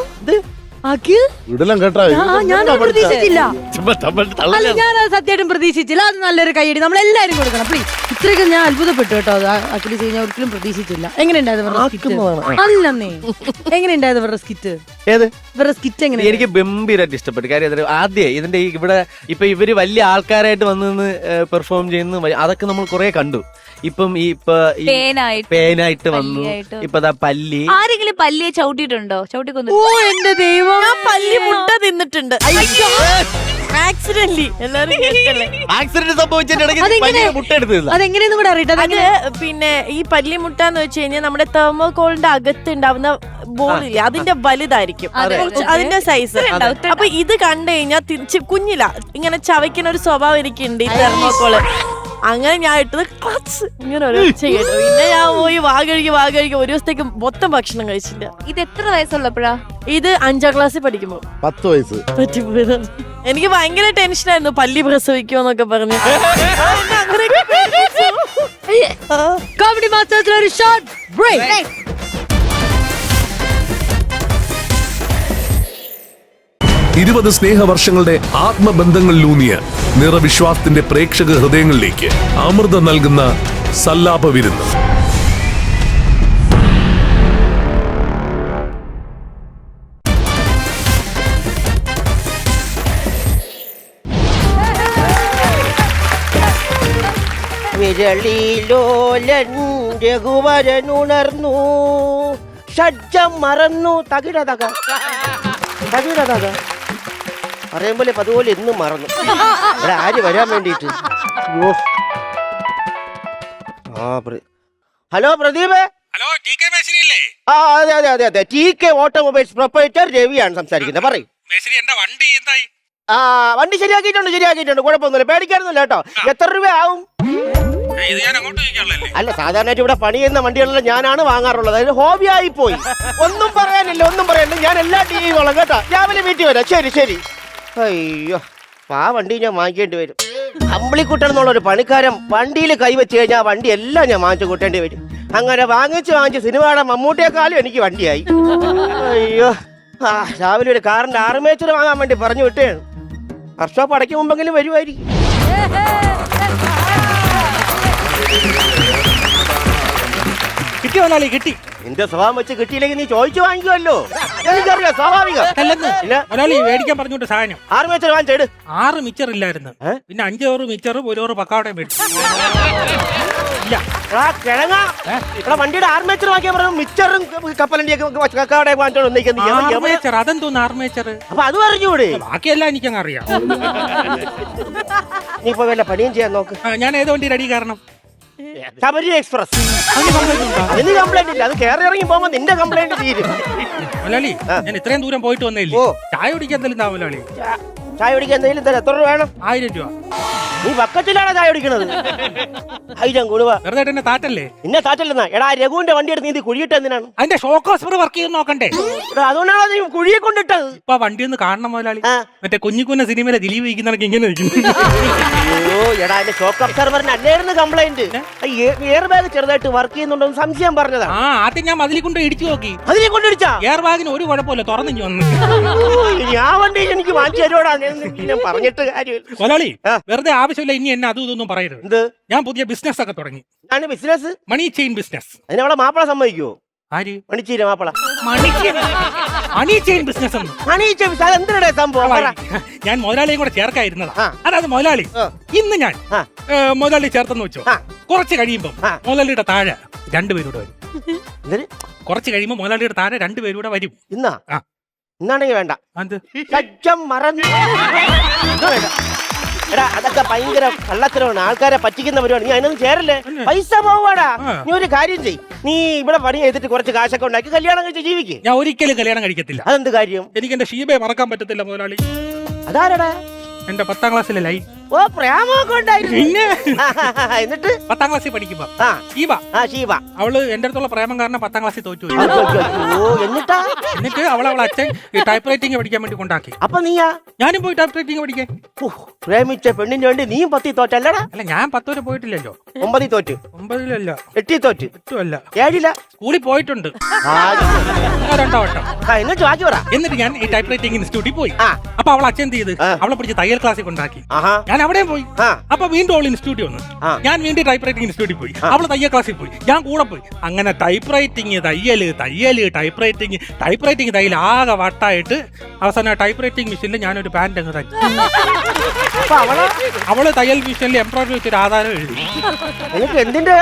അഖിൽ, ഇടലം കേട്ടാ. ഞാൻ പ്രതീക്ഷിച്ചില്ല. ചുമ്മാ തമ്മിൽ തള്ളല്ലേ. അല്ല, ഞാൻ സത്യമായിട്ടും പ്രതീക്ഷിച്ചില്ല. അത് നല്ലൊരു കൈയടി നമ്മൾ എല്ലാരും കൊടുക്കണം പ്ലീസ്. ഇത്രയൊക്കെ ഞാൻ അത്ഭുതപ്പെട്ടു കേട്ടോ. അത് അഖിൽ ചെയ്യാൻ ഒരിക്കലും പ്രതീക്ഷിച്ചില്ല. എങ്ങനെയുണ്ടായത് അല്ലെന്നേ? എങ്ങനെയുണ്ടായത് ഇവരുടെ സ്കിറ്റ്? ഏത് ഇവരുടെ സ്കിറ്റ് എങ്ങനെ? എനിക്ക് ഗംഭീരമായിട്ട് ഇഷ്ടപ്പെട്ടു. കാര്യം ആദ്യം ഇതിന്റെ ഇവിടെ ഇപ്പൊ ഇവര് വലിയ ആൾക്കാരായിട്ട് വന്ന് പെർഫോം ചെയ്യുന്ന അതൊക്കെ നമ്മൾ കുറെ കണ്ടു. ഇപ്പം ഈ പേനായിട്ട് വന്നു. ഇപ്പൊ പല്ലി. ആരെങ്കിലും പല്ലിയെ ചവിട്ടിയിട്ടുണ്ടോ? ചവിട്ടിക്കൊന്നു. ഓ എന്റെ ദൈവം, പല്ലി മുട്ട തിന്നിട്ടുണ്ട്. ആക്സിഡന്റലി ആക്സിഡന്റ് സംഭവിച്ചിട്ടുണ്ടെങ്കിൽ മുട്ട എടുത്തില്ല. അതെങ്ങനെയെന്നും കൂടെ അറിയട്ടെ. അത് പിന്നെ ഈ പല്ലി മുട്ട എന്ന് വെച്ച് കഴിഞ്ഞാൽ നമ്മുടെ തെർമോകോളിന്റെ അകത്ത് ഉണ്ടാവുന്ന ബോളില്ലേ, അതിന്റെ വലുതായിരിക്കും അതിന്റെ സൈസ്. അപ്പൊ ഇത് കണ്ടു കഴിഞ്ഞാൽ കുഞ്ഞില ഇങ്ങനെ ചവയ്ക്കുന്ന ഒരു സ്വഭാവം എനിക്കുണ്ട് ഈ തെർമോകോള്. അങ്ങനെ ഞാൻ ഇട്ടത് ഇങ്ങനെ ഒരു ചെയ്യട്ടോ. പിന്നെ ഞാൻ പോയി വാ കഴിക്കും ഒരു ദിവസത്തേക്ക് മൊത്തം ഭക്ഷണം കഴിച്ചില്ല. ഇത് എത്ര വയസ്സുള്ളപ്പോഴാ? ഇത് 5ാം ക്ലാസ്സിൽ പഠിക്കുമ്പോ 10 വയസ്സ് പറ്റിപ്പോയതാണ്. എനിക്ക് ഭയങ്കര ടെൻഷനായിരുന്നു പല്ലി പ്രസവിക്കുമെന്നൊക്കെ പറഞ്ഞു. കോമഡി മാസ്റ്റേഴ്സിൽ ഒരു ഷോർട്ട് ബ്രേക്ക്. 20 സ്നേഹവർഷങ്ങളുടെ ആത്മബന്ധങ്ങളിലൂന്നിയ നിറവിശ്വാസത്തിന്റെ പ്രേക്ഷക ഹൃദയങ്ങളിലേക്ക് അമൃതം നൽകുന്ന സല്ലാപ വിരുന്ന്. വിരളിലോലൻ രഘുവരനുണർന്നു, ഷഡ്ജം മറന്നു. തകിടതക തകിടതക പറയുമ്പോലെ അതുപോലെ എന്നും മറന്നു. ഇവിടെ ആര് വരാൻ വേണ്ടിട്ട്? Hello Pradeep. Hello, T K മേശിരി അല്ലേ? ആ അതെ അതെ അതെ അതെ, ടി കെ ഓട്ടോമൊബൈൽസ് പ്രൊപ്പറേറ്റർ രവിയാണ് സംസാരിക്കുന്നത്. പറയും മേശിരി, എന്റെ വണ്ടി എന്തായി? ആ വണ്ടി ശരിയാക്കിയിട്ടുണ്ട്. കുഴപ്പമൊന്നുമില്ല, പേടിക്കാനൊന്നുമില്ല കേട്ടോ. എത്ര രൂപ ആവും? ഇത് ഞാൻ അങ്ങോട്ട് ചോദിക്കാനുള്ളല്ലേ? അല്ല, സാധാരണയായിട്ട് ഇവിടെ പണി ചെയ്യുന്ന വണ്ടികളെല്ലാം ഞാനാണ് വാങ്ങാറുള്ളത്. അതിന് ഹോബിയായി പോയി. ഒന്നും പറയാനില്ല. ഞാൻ എല്ലാം ഡീൽ ചെയ്തോളാം കേട്ടോ. രാവിലെ വീട്ടിൽ വരാം. ശരി. അയ്യോ, ആ വണ്ടി ഞാൻ വാങ്ങിക്കേണ്ടി വരും. അമ്പിളിക്കുട്ടൻ എന്നുള്ളൊരു പണിക്കാരൻ വണ്ടിയിൽ കൈവച്ച് കഴിഞ്ഞാൽ വണ്ടി എല്ലാം ഞാൻ വാങ്ങിച്ചു കൂട്ടേണ്ടി വരും. അങ്ങനെ വാങ്ങിച്ച് സിനിമയുടെ മമ്മൂട്ടിയെക്കാളും എനിക്ക് വണ്ടിയായി. അയ്യോ, രാവിലെ ഒരു കാറിന്റെ ആർമേച്ചർ വാങ്ങാൻ വേണ്ടി പറഞ്ഞു വിട്ടേണ്. വർക്ക്ഷോപ്പ് അടയ്ക്ക് മുമ്പെങ്കിലും വരുമായിരിക്കും. കിട്ടി. നിന്റെ സ്വഭാവം വെച്ച് കിട്ടിയില്ലെങ്കിൽ നീ ചോദിച്ചു വാങ്ങിക്കുമല്ലോ. എനിക്കറിയാം, സ്വാഭാവികം. മേടിക്കാൻ പറഞ്ഞോട്ട് സാധനം ആർമേച്ചർ വാങ്ങിച്ചേട്. 6 മിച്ചർ ഇല്ലായിരുന്നു. പിന്നെ 5 മിച്ചറും 1 പക്കാവടയും മേടിച്ചു. വണ്ടിയുടെ ആർമേച്ചർ വാങ്ങിയാൽ പറഞ്ഞു മിച്ചറും കപ്പലണ്ടിയൊക്കെ കക്കാടെ വാങ്ങിച്ചോണ്ട്. അതെന്തോന്ന് ആർമേച്ചർ? അപ്പൊ അത് പറഞ്ഞൂടെ? ബാക്കിയെല്ലാം എനിക്കങ്ങ് അറിയാം. നീ ഇപ്പൊ വല്ല പണിയും ചെയ്യാൻ നോക്ക്. ഞാൻ ഏത് വണ്ടി റെഡി കാരണം ശബരി എക്സ്പ്രസ്. അതിന് കംപ്ലൈന്റ് ഇല്ല, അത് കയറി ഇറങ്ങി പോകുമ്പോ നിന്റെ കംപ്ലൈന്റ് തീരും. മുതലാളി ഞാൻ ഇത്രയും ദൂരം പോയിട്ട് വന്നില്ലേ, ചായ കുടിക്കാൻ എന്തെങ്കിലും മുതലാളി? ചായ കുടിക്കാൻ എന്തെങ്കിലും തരാം. എത്ര രൂപ വേണം? 1000 രൂപ. നീ ബക്കറ്റിലാണോ ചായ കുടിക്കണത്? 1000 കൂടുക. വെറുതെ എന്നെ താറ്റല്ലേ? നിന്നെ താറ്റല്ലെന്നാ. എടാ രഘുവിന്റെ വണ്ടി എടുത്ത് നീ കുഴിയിട്ട് എന്തിനാണ്? അതിന്റെ ഷോക്ക് ഹോസ്പർ വർക്ക് ചെയ്യുന്ന നോക്കണ്ടേ? എടാ അതുകൊണ്ടാണോ നീ കുഴിയെ കൊണ്ടിട്ടത്? ഇപ്പൊ വണ്ടി ഒന്ന് കാണണം മുതലാളി. മറ്റേ കുഞ്ഞിക്കുഞ്ഞ സിനിമയിലെ ദിലീപ് ഇരിക്കുന്ന ഇങ്ങനെ ഇരിക്കുന്നു. അയ്യോ എടാ എന്റെ ഷോക്ക് അബ്സർവറിന് അല്ലായിരുന്നു കംപ്ലൈന്റ്. എയർ ബാഗ് ചെറുതായിട്ട് വർക്ക് ചെയ്യുന്നുണ്ടോ സംശയം പറഞ്ഞതാ. ആദ്യം ഞാൻ മതിലിൽ കൊണ്ട് ഇടിച്ചു നോക്കി. അതിനെ കൊണ്ടിടിച്ചാ? എയർ ബാഗിന് ഒരു കുഴപ്പമില്ല, തുറന്നു വന്നു. ഞാൻ വണ്ടി എനിക്ക് മാറ്റി തരുവാടാ. ഞാൻ പറഞ്ഞിട്ട് കാര്യമില്ല മുതലാളി. വെറുതെ ആവശ്യമില്ല ഇനി എന്നെ അതും ഇതൊന്നും പറയരുത്. എന്ത്? ഞാൻ പുതിയ ബിസിനസ് ഒക്കെ തുടങ്ങി. ഞാൻ ബിസിനസ് മണി ചെയിൻ ബിസിനസ്. അതിനവളെ മാപ്പിള സമ്മതിക്കുവോ? ആര്? മണിച്ചീര മാപ്പിള. മണി ചെയിൻ ബിസിനസ് എന്ന്. എന്തിനാ സംഭവം? ഞാൻ മുതലാളിയും കൂടെ ചേർക്കായിരുന്നതാ. അതായത് മുതലാളി ഇന്ന് ഞാൻ മുതലാളി ചേർത്തെന്ന് വെച്ചോ, കുറച്ച് കഴിയുമ്പോ മുതലാളിയുടെ താഴെ 2 പേരൂടെ വരും. കുറച്ച് കഴിയുമ്പോ മുതലാളിയുടെ താഴെ 2 പേരൂടെ വരും. ഇന്നാ? ഇന്നാണെങ്കിൽ വേണ്ട. മറന്നു. എടാ അതൊക്കെ ഭയങ്കര കള്ളത്തരമാണ്, ആൾക്കാരെ പറ്റിക്കുന്ന പരിപാടി. നീ അതിനൊന്നും ചേരല്ലേ, പൈസ പോവാടാ. നീ ഒരു കാര്യം ചെയ്യ്, നീ ഇവിടെ പണി ചെയ്തിട്ട് കുറച്ച് കാശൊക്കെ ഉണ്ടാക്കി കല്യാണം കഴിച്ച് ജീവിക്കും. ഞാൻ ഒരിക്കലും കല്യാണം കഴിക്കത്തില്ല. അതെന്ത് കാര്യം? എനിക്ക് എന്റെ ഷീബയെ മറക്കാൻ പറ്റത്തില്ല മുതലാളി. അതാരടാ? എന്റെ 10ാം ക്ലാസ്സിലെ ലൈ. ഓ പ്രേമൊക്കെ ഉണ്ടായിരുന്നു. പിന്നെ എന്നിട്ട് 10ാം ക്ലാസ്സിൽ പഠിക്കുമ്പോ ഷീബ അവള് എന്റെ അടുത്തുള്ള പ്രേമം കാരണം 10ാം ക്ലാസ്സിൽ തോറ്റുപോയി. എന്നിട്ട് അവളെ അച്ഛൻ ടൈപ്പ് റൈറ്റിംഗ് പഠിക്കാൻ വേണ്ടി കൊണ്ടാക്കി. അപ്പൊ നീയാ? ഞാനും പോയി ടൈപ്പ് റൈറ്റിംഗ് പഠിക്കാൻ. പ്രേമിച്ച പെണ്ണിന് വേണ്ടി നീയും 10 തോറ്റല്ലടാ? അല്ല ഞാൻ 10 വരെ പോയിട്ടില്ലല്ലോ. 9 തോറ്റ്. 9-ലല്ല, 8 തോറ്റ്. 8-അല്ല, 7-ല. സ്കൂളിൽ പോയിട്ടുണ്ട് 2 വട്ടം. എന്നിട്ട് ബാക്കി പറ. എന്നിട്ട് ഞാൻ ഈ ടൈപ്പ് റൈറ്റിംഗ് ഇൻസ്റ്റിറ്റ്യൂട്ടിൽ പോയി. അപ്പൊ അവൾ അച്ഛൻ ചെയ്ത് അവളെ പിടിച്ച് തയ്യൽ ക്ലാസ്സിൽ കൊണ്ടാക്കി. ഞാൻ അവിടെ പോയി. അപ്പൊ വീണ്ടും അവൾ ഇൻസ്റ്റിറ്റ്യൂട്ടിൽ വന്നു. ഞാൻ വീണ്ടും ടൈപ്പ് റൈറ്റിംഗ് ഇൻസ്റ്റിറ്റ്യൂട്ടിൽ പോയി. അവള് തയ്യൽ ക്ലാസ്സിൽ പോയി, ഞാൻ കൂടെ പോയി. അങ്ങനെ ടൈപ്പ് റൈറ്റിംഗ് തയ്യല് ടൈപ്പ് റൈറ്റിംഗ് തയ്യൽ ആകെ വട്ടായിട്ട് അവസാനം ടൈപ്പ് റൈറ്റിംഗ് മെഷീനിൽ ഞാനൊരു പാന്റ് അങ്ങ് തയ്ച്ചു. അവള് തയ്യൽ മെഷീനിൽ എംബ്രോയിഡറി വെച്ചൊരു ആധാരം എഴുതി. എന്തിന്റെ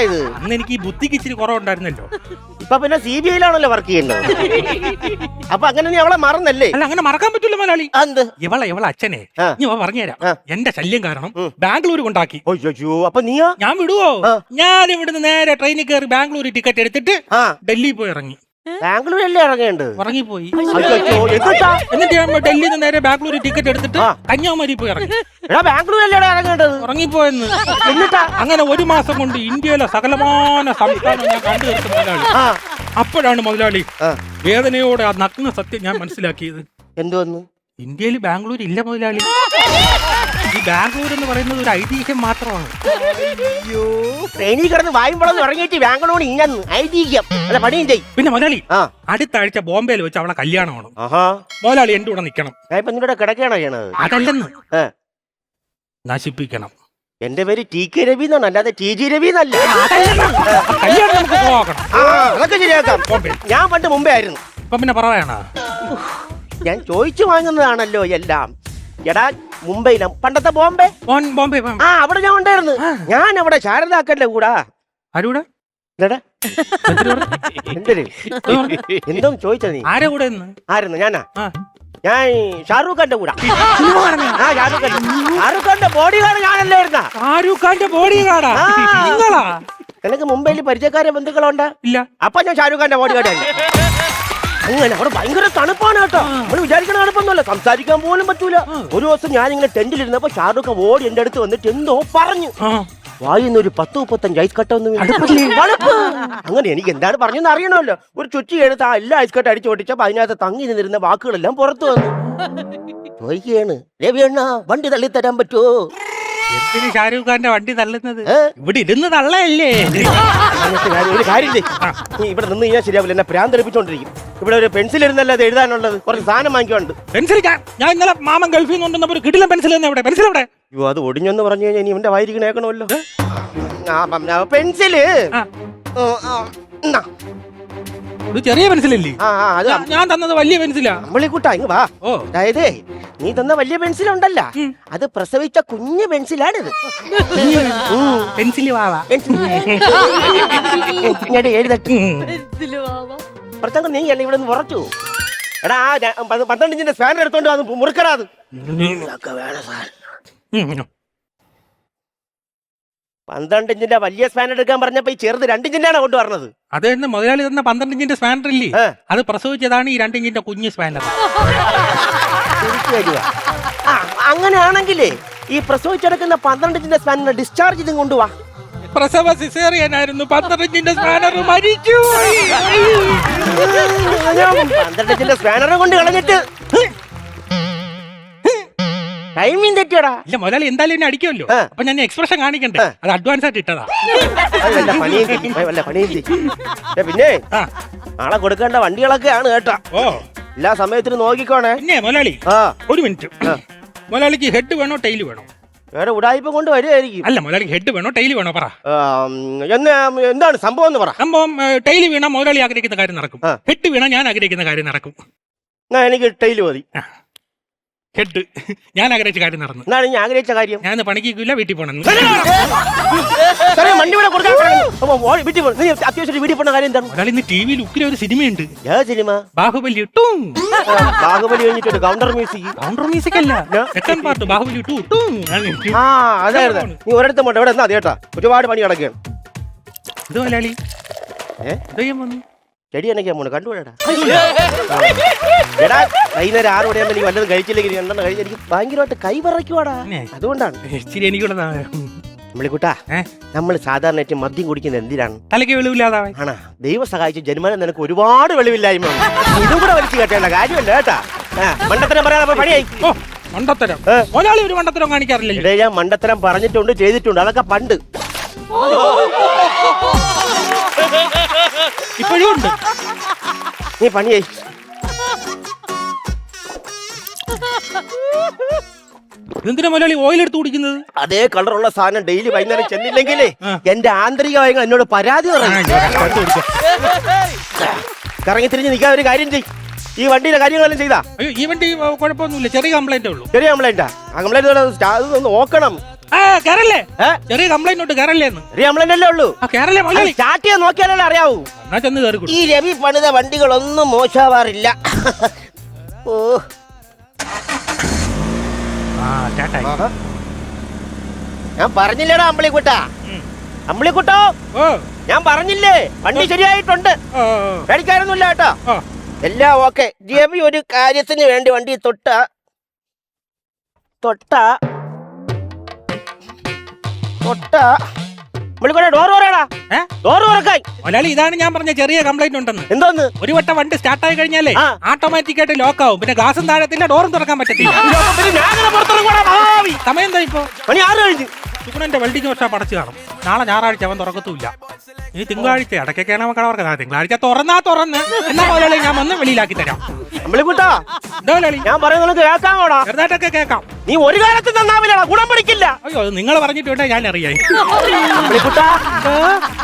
ഇത്? അന്ന് എനിക്ക് ഈ ബുദ്ധിക്ക് ഇച്ചിരി കുറവുണ്ടായിരുന്നല്ലോ. ഇപ്പൊ പിന്നെ CBI-ലാണല്ലോ വർക്ക് ചെയ്യുന്നത്. അപ്പൊ അങ്ങനെ നീ അവളെ മറന്നല്ലേ? അല്ല അങ്ങനെ മറക്കാൻ പറ്റില്ല മലയാളി. ഇവളെ അച്ഛനെ ഞാൻ പറഞ്ഞുതരാം. എന്റെ ശല്യം കാരണം ബാംഗ്ലൂർ കൊണ്ടാക്കി. അപ്പൊ നീയോ? ഞാൻ വിടുവോ? ഞാൻ ഇവിടുന്ന് നേരെ ട്രെയിനിൽ കയറി ബാംഗ്ലൂർ ടിക്കറ്റ് എടുത്തിട്ട് ഡൽഹി പോയി ഇറങ്ങി. ബാംഗ്ലൂരല്ലേ ഇറങ്ങേണ്ടത്? ഇറങ്ങിപ്പോയി. എന്നിട്ട് ഞാൻ ഡൽഹിയിൽ നിന്ന് നേരെ ബാംഗ്ലൂർ ടിക്കറ്റ് എടുത്തിട്ട് കന്യാകുമാരി പോയി ഇറങ്ങി. ബാംഗ്ലൂരല്ലേ ഇറങ്ങേണ്ടത്? ഇറങ്ങിപ്പോയെന്ന്. അങ്ങനെ 1 മാസം കൊണ്ട് ഇന്ത്യയിലെ സകലമാന സംസ്ഥാനം ഞാൻ കണ്ടു തീർത്തു മുതലാളി. അപ്പോഴാണ് മുതലാളി വേദനയോടെ ആ നഗ്ന സത്യം ഞാൻ മനസ്സിലാക്കിയത്. എന്തോന്ന്? ഇന്ത്യയിൽ ബാംഗ്ലൂർ ഇല്ല മുതലാളി. ഈ ബാംഗ്ലൂർ എന്ന് പറയുന്നത് ഒരു ഐതിഹ്യം മാത്രമാണ്. ട്രെയിനിൽ കിടന്ന് വായുമ്പോഴൊന്ന് ഇറങ്ങിയിട്ട് ബാംഗ്ലൂർ ഇല്ലെന്ന് ഐതിഹ്യം. അല്ല പണിയും ചെയ്യും. പിന്നെ മുതലാളി അടുത്ത ആഴ്ച ബോംബെയിൽ വെച്ച് അവളെ കല്യാണമാണ്. മുതലാളി എന്റെ കൂടെ നിക്കണം. നിങ്ങളുടെ കിടക്കണോ ചെയ്യണത്? അതല്ലെന്ന്, നശിപ്പിക്കണം. എന്റെ പേര് TK രവി എന്നാണ്, അല്ലാതെ TG രവി എന്നല്ല. കല്യാണം നമുക്ക് പോകാം. അതൊക്കെ ശരിയാക്കാം. ഞാൻ പണ്ട് മുമ്പേ ആയിരുന്നു. ഇപ്പൊ പിന്നെ പറയണ ഞാൻ ചോദിച്ചു വാങ്ങുന്നതാണല്ലോ എല്ലാം. എടാ മുംബൈയിലും പണ്ടത്തെ ബോംബെ അവിടെ ഞാൻ ഉണ്ടായിരുന്നു. ഞാൻ അവിടെ ശാരദാക്കന്റെ കൂടാ. ആരൂടെ? എന്തോ ചോദിച്ച നീ? ആരെ കൂടെ? ആയിരുന്നു ഞാനാ. ഞാൻ ഷാറൂഖ് ഖാന്റെ കൂടാ. ഷാറൂഖ് ഖാന്റെ ബോഡി ഗാർഡ് ഞാനല്ലായിരുന്ന? ഷാറൂഖ് ഖാന്റെ ബോഡി ഗാർഡാ നിങ്ങളാ? എനിക്ക് മുംബൈയിൽ പരിചയക്കാരെ ബന്ധുക്കളുണ്ട്. ഇല്ല. അപ്പൊ ഞാൻ ഷാരൂഖ് ഖാന്റെ ബോഡി ഗാർഡ്. അങ്ങനെ അവിടെ ഭയങ്കര തണുപ്പാണ് കേട്ടോ. നമ്മൾ വിചാരിക്കുന്ന തണുപ്പൊന്നുമല്ല, സംസാരിക്കാൻ പോലും പറ്റൂല. ഒരു ദിവസം ഞാനിങ്ങനെ ടെന്റിലിരുന്നപ്പോ ഷാരൂഖ് ഖാൻ ഓടി എന്റെ അടുത്ത് വന്നിട്ട് എന്തോ പറഞ്ഞു. വായിന്നൊരു 10-35 ഐസ് കട്ട ഒന്നും. അങ്ങനെ എനിക്ക് എന്താണ് പറഞ്ഞെന്ന് അറിയണമല്ലോ. ഒരു ചുറ്റി എടുത്ത് ആ എല്ലാ ഐസ് കട്ട അടിച്ചു പൊട്ടിച്ചപ്പോ അതിനകത്ത് തങ്ങി നിന്നിരുന്ന വാക്കുകളെല്ലാം പുറത്തു വന്നു. ചോദിക്കുകയാണ്, രവിയണ്ണ വണ്ടി തള്ളിത്തരാൻ പറ്റുമോ? എന്തിന് ഷാരൂഖ് ഖാന്റെ വണ്ടി തള്ളുന്നത്? ഇവിടെ ഇരുന്ന് തള്ളയല്ലേ. ഒരു കാര്യം നീ ഇവിടെ നിന്ന് കഴിഞ്ഞാൽ ശരിയാവില്ല, എന്നെ പ്രാന്തെടുപ്പിച്ചോണ്ടിരിക്കും. ഇവിടെ ഒരു പെൻസിൽ ഇരുന്നല്ലേ അത് എഴുതാനുള്ളത്, കുറച്ച് സാധനം വാങ്ങിക്കുന്നുണ്ട്. പെൻസിൽ ഞാൻ ഇന്നലെ മാമൻ ഗൾഫിൽ നിന്ന് കൊണ്ടുവന്നപ്പോ ഒരു കിടിലൻ പെൻസിൽ തന്നെ. ഇവിടെ പെൻസിൽ എവിടെ? അയ്യോ അത് ഒടിഞ്ഞെന്ന് പറഞ്ഞു കഴിഞ്ഞാൽ ഇനി ഇവന്റെ വായിരിക്കണ കേൾക്കണമല്ലോ. പെൻസില് ഒരു ചെറിയ പെൻസിലല്ലേ? ഞാൻ തന്നത് വലിയ പെൻസിലാ. അമ്പളിക്കുട്ടാ ഇങ്ങ് വാ. അതായത് നീ തന്ന വലിയ പെൻസിൽ ഉണ്ടല്ല, അത് പ്രസവിച്ച കുഞ്ഞു പെൻസിലാണിത്. പെൻസിൽ വാവാ. പ്രത്യേകം നീ അല്ല ഇവിടെ നിന്ന് ഉറച്ചു. എടാ 12 ഇഞ്ചിന്റെ സ്പാനർ എടുത്തോണ്ട് അത് മുറുക്കടാത്. 12 ഇഞ്ചിന്റെ വലിയ സ്പാൻ എടുക്കാൻ പറഞ്ഞപ്പോ ഈ ചെറുത് 2 ഇഞ്ചിന്റെയാണ് കൊണ്ടുവരണത്. അത് തന്നെ മുതലാളി തന്ന 12 ഇഞ്ചിന്റെ സ്പാനർ ഇല്ലേ, അത് പ്രസവിച്ചതാണ് ഈ 2 ഇഞ്ചിന്റെ കുഞ്ഞ് സ്പാനർ. അങ്ങനെയാണെങ്കിലേ ഈ പ്രസവിച്ചെടുക്കുന്ന 12 ഇഞ്ചിന്റെ സ്പാനർ ഡിസ്ചാർജ് ചെയ്തും കൊണ്ടുപോവാ. പ്രസവ സിസേറിയനായിരുന്നു, 12 ഇഞ്ചിന്റെ സ്പാനർ മരിച്ചു. 12 ഇഞ്ചിന്റെ സ്പാനർ കൊണ്ട് കളഞ്ഞിട്ട് ടൈമിങ് തെറ്റിയടാ. ഇല്ല മുതലാളി എന്തായാലും എന്നെ അടിക്കുമല്ലോ, അപ്പൊ ഞാൻ എക്സ്പ്രഷൻ കാണിക്കണ്ടേ, അത് അഡ്വാൻസ് ആയിട്ട് ഇട്ടതാ. പിന്നെ നാളെ കൊടുക്കേണ്ട വണ്ടികളൊക്കെയാണ് കേട്ടാ. എല്ലാ സമയത്തിനും നോക്കിക്കോണേ. പിന്നെ മുതലാളി ഒരു മിനിറ്റ്, മുതലാളിക്ക് ഹെഡ് വേണോ ടൈല് വേണോ? വേറെ ഉടായ്പ കൊണ്ട് വരുമായിരിക്കും. അല്ല മുതലാളി ഹെഡ് വേണോ ടൈല് വേണോ പറ. എന്താണ് സംഭവം എന്ന് പറ. സംഭവം ടൈല് വീണ മുതലാളി ആഗ്രഹിക്കുന്ന കാര്യം നടക്കും, ഹെഡ് വീണ ഞാൻ ആഗ്രഹിക്കുന്ന കാര്യം നടക്കും. എനിക്ക് ടൈല് മതി. ഹെഡ് ഞാൻ ആഗ്രഹിച്ച കാര്യം നടന്നു. എന്നാണ് ഞാൻ ആഗ്രഹിച്ച കാര്യം. ഞാൻ പണിക്കില്ല, വീട്ടിൽ പോകണം. അത്യാവശ്യം വീട്ടിൽ പോണ കാര്യം എന്താണ്? മുതലാളി ഇന്ന് ടി വിയിൽ ഉക്കിലെ ഒരു സിനിമയുണ്ട്. ഏത് സിനിമ? ബാഹുബലി. ബാഹുബലി കഴിഞ്ഞിട്ട് കൗണ്ടർ മ്യൂസിക്. കൗണ്ടർ മ്യൂസിക് അല്ല, സെക്കൻഡ് പാർട്ട് ബാഹുബലി 2. അതായിരുന്നു. നീ ഒരിടത്തും പോട്ടെ, ഇവിടെ എന്നാ കേട്ടാ ഒരുപാട് പണി കിടക്കുകയാണ്. ഇത് മുതലാളി വന്നു ചെടി എണക്കാൻ പോണു, കണ്ടുപോടാ. എടാ വൈകുന്നേരം 6 മണിയാകുമ്പോ നീ വല്ലതും കഴിച്ചില്ലെങ്കിൽ രണ്ടെണ്ണം കഴിച്ച് എനിക്ക് ഭയങ്കരമായിട്ട് കൈ പറയ്ക്കുവാടാ. അതുകൊണ്ടാണ്. ഇച്ചിരി എനിക്കുള്ള നമ്മളിക്കൂട്ടാ, നമ്മൾ സാധാരണ മദ്യം കുടിക്കുന്നത് എന്തിനാണ്? തലയ്ക്ക് വെളിവില്ലാതെ. ആണാ ദൈവം സഹായിച്ച് ജന്മനം നിനക്ക് ഒരുപാട് വെളിവില്ലായ്മ, ഇതും കൂടെ വലിച്ചു കേട്ടേണ്ട കാര്യമല്ല കേട്ടാ. മണ്ടത്തരം പറയാതെ പണിയായി. മണ്ടത്തരം മുതലാളി ഒരു മണ്ടത്തരം കാണിക്കാറില്ല. ഇടേ ഞാൻ മണ്ടത്തരം പറഞ്ഞിട്ടുണ്ട്, ചെയ്തിട്ടുണ്ട്, അതൊക്കെ പണ്ട്. ഇപ്പോഴും ഉണ്ട്. നീ പണിയായി. എന്തിനാ മുതലാളി ഓയിൽ എടുത്ത് കുടിക്കുന്നത്? അതേ കളറുള്ള സാധനം ഡെയിലി വൈകുന്നേരം ചെന്നില്ലെങ്കിലേ എന്റെ ആന്തരികമായി എന്നോട് പരാതി പറയും. കറങ്ങി തിരിഞ്ഞ് നിൽക്കാൻ ഒരു കാര്യം ചെയ്യും. ഈ വണ്ടിയിലെ കാര്യങ്ങളെല്ലാം ചെയ്താ? അയ്യോ ഈ വണ്ടി കുഴപ്പമൊന്നുമില്ല, ചെറിയ കംപ്ലൈന്റ് ഉള്ളൂ. ചെറിയ കംപ്ലൈന്റാ? ആ കംപ്ലൈന്റ് നോക്കണം. കേറല്ലേ, ചെറിയ കംപ്ലൈന്റ് ഉണ്ട്, കേറല്ലേന്ന്. ചെറിയ കംപ്ലൈന്റ് അല്ലേ ഉള്ളൂ. സ്റ്റാർട്ട് ചെയ്യാൻ നോക്കിയാലല്ലേ അറിയാവൂ. ഈ രവി പണിത വണ്ടികളൊന്നും മോശമാവാറില്ല. ഓ ഞാൻ പറഞ്ഞില്ലേടാ അമ്പിളിക്കുട്ടാ, അമ്പിളിക്കുട്ടോ ഞാൻ പറഞ്ഞില്ലേ വണ്ടി ശരിയായിട്ടുണ്ട്, പേടിക്കാനൊന്നുമില്ല കേട്ടോ, എല്ലാം ഓക്കെ. രവി ഒരു കാര്യത്തിന് വേണ്ടി വണ്ടി തൊട്ട ഇതാണ് ഞാൻ പറഞ്ഞ ചെറിയ കംപ്ലൈന്റ് ഉണ്ടെന്ന്. എന്തോന്ന്? ഒരു വട്ടം വണ്ടി സ്റ്റാർട്ട് ആയി കഴിഞ്ഞാലേ ഓട്ടോമാറ്റിക് ആയിട്ട് ലോക്ക് ആവും, പിന്നെ ഗ്ലാസും താഴത്തില്ല, ഡോറും തുറക്കാൻ പറ്റത്തില്ല. സമയം എന്താ ഇപ്പൊ? സുഗുണന്റെ വെൽഡിംഗ് വർഷം അടച്ചു കാണും. നാളെ ഞായറാഴ്ച അവൻ തുറക്കത്തുമില്ല. ഈ തിങ്കളാഴ്ച ഇടയ്ക്കൊക്കെയാണ് അവൻ കടവർക്ക്. തിങ്കളാഴ്ച തുറന്ന് എന്നാ മുതലാളി ഞാൻ വന്ന് വെളിയിലാക്കി തരാം. ഞാൻ പറയുന്നത് കേൾക്കാമോടാ? ചെറുതായിട്ടൊക്കെ കേൾക്കാം. നീ ഒരു കാലത്ത് നന്നാവില്ലടാ, ഗുണം പിടിക്കില്ല. അയ്യോ നിങ്ങൾ പറഞ്ഞിട്ടുണ്ട്, ഞാൻ അറിയാം.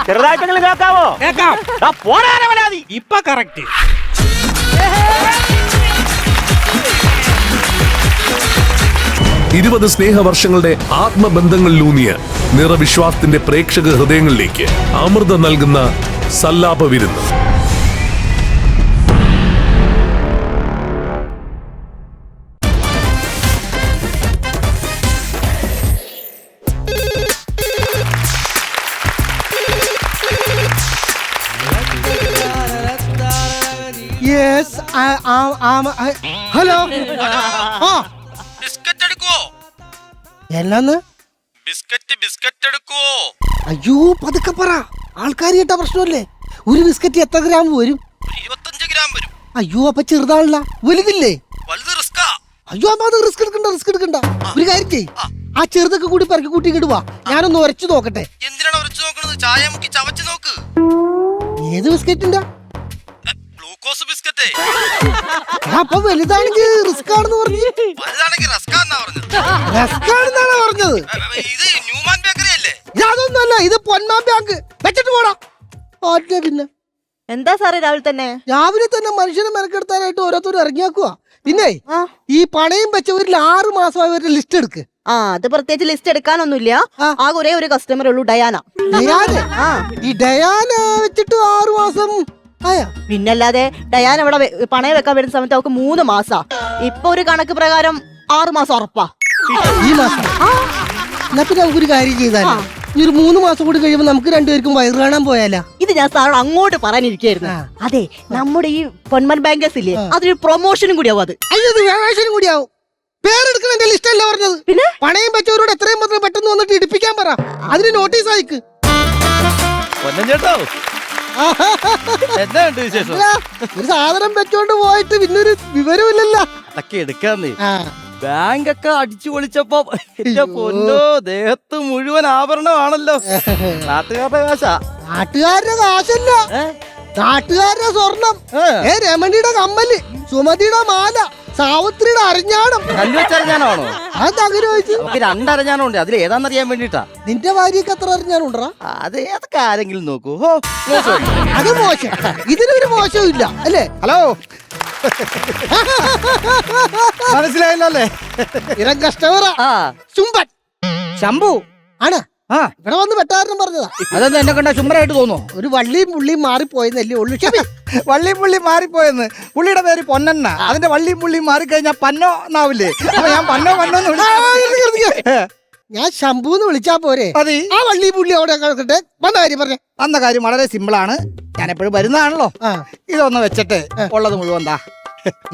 ചെറുതായിട്ടെങ്കിലും കേൾക്കാവോ? കേൾക്കാം. ഇപ്പൊ കറക്റ്റ്. ഇരുപത് സ്നേഹവർഷങ്ങളുടെ ആത്മബന്ധങ്ങളിലൂന്നിയ നിറവിശ്വാസത്തിന്റെ പ്രേക്ഷക ഹൃദയങ്ങളിലേക്ക് അമൃതം നൽകുന്ന സല്ലാപ വിരുന്ന്. ഹലോ, ബിസ്ക്കറ്റ് എടുക്കോ? എന്നാന്ന്? ബിസ്ക്കറ്റ് എടുക്കോ? അയ്യോ പതുക്കെ പറ, ആൾക്കാർ കേട്ട പ്രശ്നമല്ലേ. ഒരു ബിസ്ക്കറ്റ് എത്ര ഗ്രാം വരും? 25 ഗ്രാം വരും. അയ്യോ അപ്പൊ ചെറുതാണല്ല, വലുതില്ലേ? അയ്യോ അമ്മ അത് റിസ്ക് എടുക്കണ്ട. ഒരു കാര്യം ചെയ്യ്, ആ ചെറുതൊക്കെ കൂടി പറക്കി കൂട്ടി ഇടുവാ, ഞാനൊന്ന് ഉരച്ചു നോക്കട്ടെ. എന്തിനാണ് ഉരച്ചു നോക്കണത്? ചായ മുക്കി ചവച്ച് നോക്ക്. ഏത് ബിസ്ക്കറ്റിന്റെ? Glucose biscuit. അപ്പൊ വലുതാണെങ്കിൽ റിസ്ക് ആണെന്ന് പറഞ്ഞു. റസ്കാണെന്നാണ് പറഞ്ഞത്. അതൊന്നുമല്ല, ഇത് പൊന്മാൻ ബാങ്ക്. വെച്ചിട്ട് പോടാ. പിന്നെ എന്താ സാറേ രാവിലെ തന്നെ മനുഷ്യനെ മെനക്കെടുത്താനായിട്ട് ഓരോരുത്തരും ഇറങ്ങിയാക്കുക. പിന്നെ ഈ പണയം വെച്ചവരിൽ 6 മാസമായവരുടെ ലിസ്റ്റ് എടുക്ക്. അത് പ്രത്യേകിച്ച് ലിസ്റ്റ് എടുക്കാനൊന്നുമില്ല, ആകെ ഒരേ ഒരു കസ്റ്റമർ ഉള്ളൂ, ഡയാന. ഈ ഡയാന വെച്ചിട്ട് 6 മാസം ആയാ? പിന്നല്ലാതെ ഡയാന ഇവിടെ പണയം വെക്കാൻ വരുന്ന സമയത്ത് അവർക്ക് 3 മാസാ. ഇപ്പൊ ഒരു കണക്ക് പ്രകാരം 6 മാസം ഉറപ്പാ. ഈ മാസം. എന്നാ പിന്നെ നമുക്കൊരു കാര്യം ചെയ്താൽ ഇനി ഒരു 3 മാസം കൂടി കഴിയുമ്പോ നമുക്ക് രണ്ടുപേർക്കും വയറ് കാണാൻ പോയാലോ? ഇത് ഞാൻ സാറോട് അങ്ങോട്ട് പറയാനിരിക്കായിരുന്നു. അതെ, നമ്മുടെ ഈ പൊന്മൻ ബാങ്കേഴ്സ് ഇല്ലേ, അതൊരു പ്രൊമോഷനും കൂടിയാവും. അത് അയ്യോ, ഇത് വ്യാഴാഴ്ചയും കൂടിയാവും. പേരെടുക്കണ എന്റെ ലിസ്റ്റ് അല്ല പറഞ്ഞത്. പിന്നെ പണയം വെച്ചവരോട് എത്രയും പെട്ടെന്ന് വന്നിട്ട് ഇടിപ്പിക്കാൻ പറ. അതിന് നോട്ടീസ് അയക്ക്. പൊന്നൻ ചേട്ടോ, എന്താ വിശേഷം? ഒരു സാധനം വെച്ചോണ്ട് പോയിട്ട് പിന്നൊരു വിവരമില്ലല്ലോ. അതൊക്കെ എടുക്കാന്നേ. ബാങ്കൊക്കെ അടിച്ചു പൊളിച്ചപ്പോ എന്റെ പൊന്നോ, ദേഹത്ത് മുഴുവൻ ആഭരണമാണല്ലോ. നാട്ടുകാരുടെ കാശാ. നാട്ടുകാരുടെ കാശല്ല, നാട്ടുകാരുടെ സ്വർണം. രമണിയുടെ കമ്മല്, സുമതിയുടെ മാല, സാവിത്രിയുടെ അരഞ്ഞാണം. കല്ലുവെച്ചരഞ്ഞാണോ? അതങ്ങനെ ചോദിച്ചു. നമുക്ക് 2 അരഞ്ഞാണുണ്ട്. അതിൽ ഏതാന്നറിയാൻ വേണ്ടിട്ടാ. നിന്റെ ഭാര്യക്ക് എത്ര അരഞ്ഞാണുണ്ടാ? അത് ഏതൊക്കെ ആരെങ്കിലും നോക്കൂ. അത് മോശം. ഇതിനൊരു മോശവും ഇല്ല അല്ലേ? ഹലോ, മനസ്സിലായല്ലോ അല്ലേ? ഇരം കസ്റ്റമറാ. ചുംബൻ ശംഭു ആണ്. ഇവിടെ വന്ന് വെട്ടാരണം പറഞ്ഞതാ. അതൊന്നും എന്നെ കണ്ട ചുമരായിട്ട് തോന്നുന്നു. ഒരു വള്ളിയും പുള്ളിയും മാറിപ്പോയെന്നല്ലേ ഉള്ളു. വള്ളിയും പുള്ളിയും മാറിപ്പോയെന്ന്. പുള്ളിയുടെ പേര് പൊന്നെണ്ണ. അതിന്റെ വള്ളിയും പുള്ളിയും മാറിക്കഴിഞ്ഞാൽ പന്നോ എന്നാവില്ലേ? അപ്പൊ ഞാൻ പന്നോ ഞാൻ ശംഭു എന്ന് വിളിച്ചാ പോരെ? മതി. ആ വള്ളി പുള്ളി അവിടെ കിടക്കട്ടെ. വന്ന കാര്യം പറഞ്ഞേ. വന്ന കാര്യം വളരെ സിമ്പിളാണ്. ഞാൻ എപ്പോഴും വരുന്നതാണല്ലോ. ഇതൊന്ന് വെച്ചിട്ട് ഉള്ളത് മുഴുവൻ താ.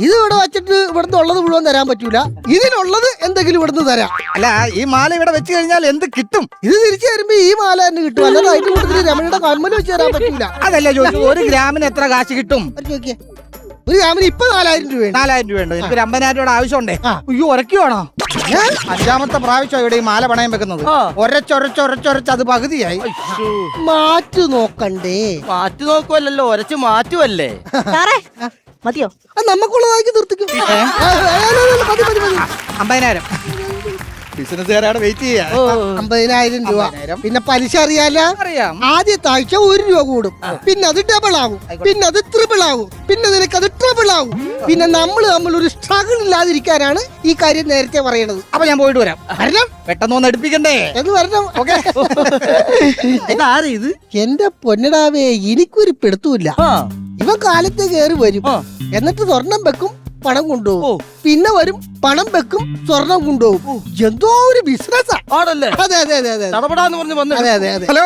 ഇത് ഇവിടെ വെച്ചിട്ട് ഇവിടുന്ന് ഉള്ളത് മുഴുവൻ തരാൻ പറ്റൂല. ഇതിനുള്ളത് എന്തെങ്കിലും ഇവിടുന്ന് തരാം. അല്ല, ഈ മാല ഇവിടെ വെച്ച് കഴിഞ്ഞാൽ എന്ത് കിട്ടും? ഇത് തിരിച്ചു വരുമ്പോ ഈ മാല തന്നെ കിട്ടും. അല്ലാതെ അതിന്റെ കൂടുതൽ രമണിയുടെ കമ്മല് വെച്ച് തരാൻ പറ്റൂല. അതല്ല ചോദിച്ചു, 1 ഗ്രാമിന് എത്ര കാശ് കിട്ടും? നോക്കിയേ, 1 ഗ്രാമിന് ഇപ്പൊ 4000 രൂപ. 4000 രൂപ ഉണ്ട്. എനിക്ക് 50,000 രൂപയുടെ ആവശ്യമുണ്ടേ. അയ്യോ, ഉരയ്ക്കുവാണോ? 5ാമത്തെ പ്രാവശ്യം ഇവിടെ ഈ മാല പണയം വെക്കുന്നത്. ഒരച്ചൊരച്ചൊരച്ചൊരച്ച് അത് പകുതിയായി. മാറ്റു നോക്കണ്ടേ? മാറ്റി നോക്കുവല്ലോ, ഒരച്ച് മാറ്റുവല്ലേ. സാറേ മതിയോ? നമുക്കുള്ളതാക്കി നിർത്തിക്കും. 50,000 ബിസിനസ്സുകാരാണ് വെയിറ്റ് ചെയ്യാ. 50,000 രൂപ. പിന്നെ പലിശ അറിയാലോ? അറിയാം. ആദ്യത്തെ ആഴ്ച 1 രൂപ കൂടും. പിന്നെ അത് ഡബിൾ ആകും. പിന്നെ അത് ട്രിപ്പിൾ ആകും. പിന്നെ നിനക്ക് അത് ട്രിപ്പിൾ ആകും. പിന്നെ നമ്മൾ ഒരു സ്ട്രഗിൾ ഇല്ലാതിരിക്കാനാണ് ഈ കാര്യം നേരത്തെ പറയണത്. അപ്പൊ ഞാൻ പോയിട്ട് വരാം. വരണം, പെട്ടെന്ന് ഒന്ന് എടുപ്പിക്കണ്ടേ എന്ന് വരണം. ഓക്കെ. ഇതാരാ ഇത്? എന്റെ പൊന്നടാവേ, എനിക്കൊരു പിടുത്തുമില്ല. ഇവൻ കാലത്ത് കയറി വരും, എന്നിട്ട് സ്വർണം വെക്കും, പണം കൊണ്ടുപോകും. പിന്നെ വരും, പണം വെക്കും, സ്വർണം കൊണ്ടുപോകും. എന്തോ ഒരു ബിസിനസ്സാ. ആണല്ലേ? അതെ അതെ അതെ അതെ. തടപടാന്ന് പറഞ്ഞു വന്നു. അതെ അതെ അതെ. ഹലോ,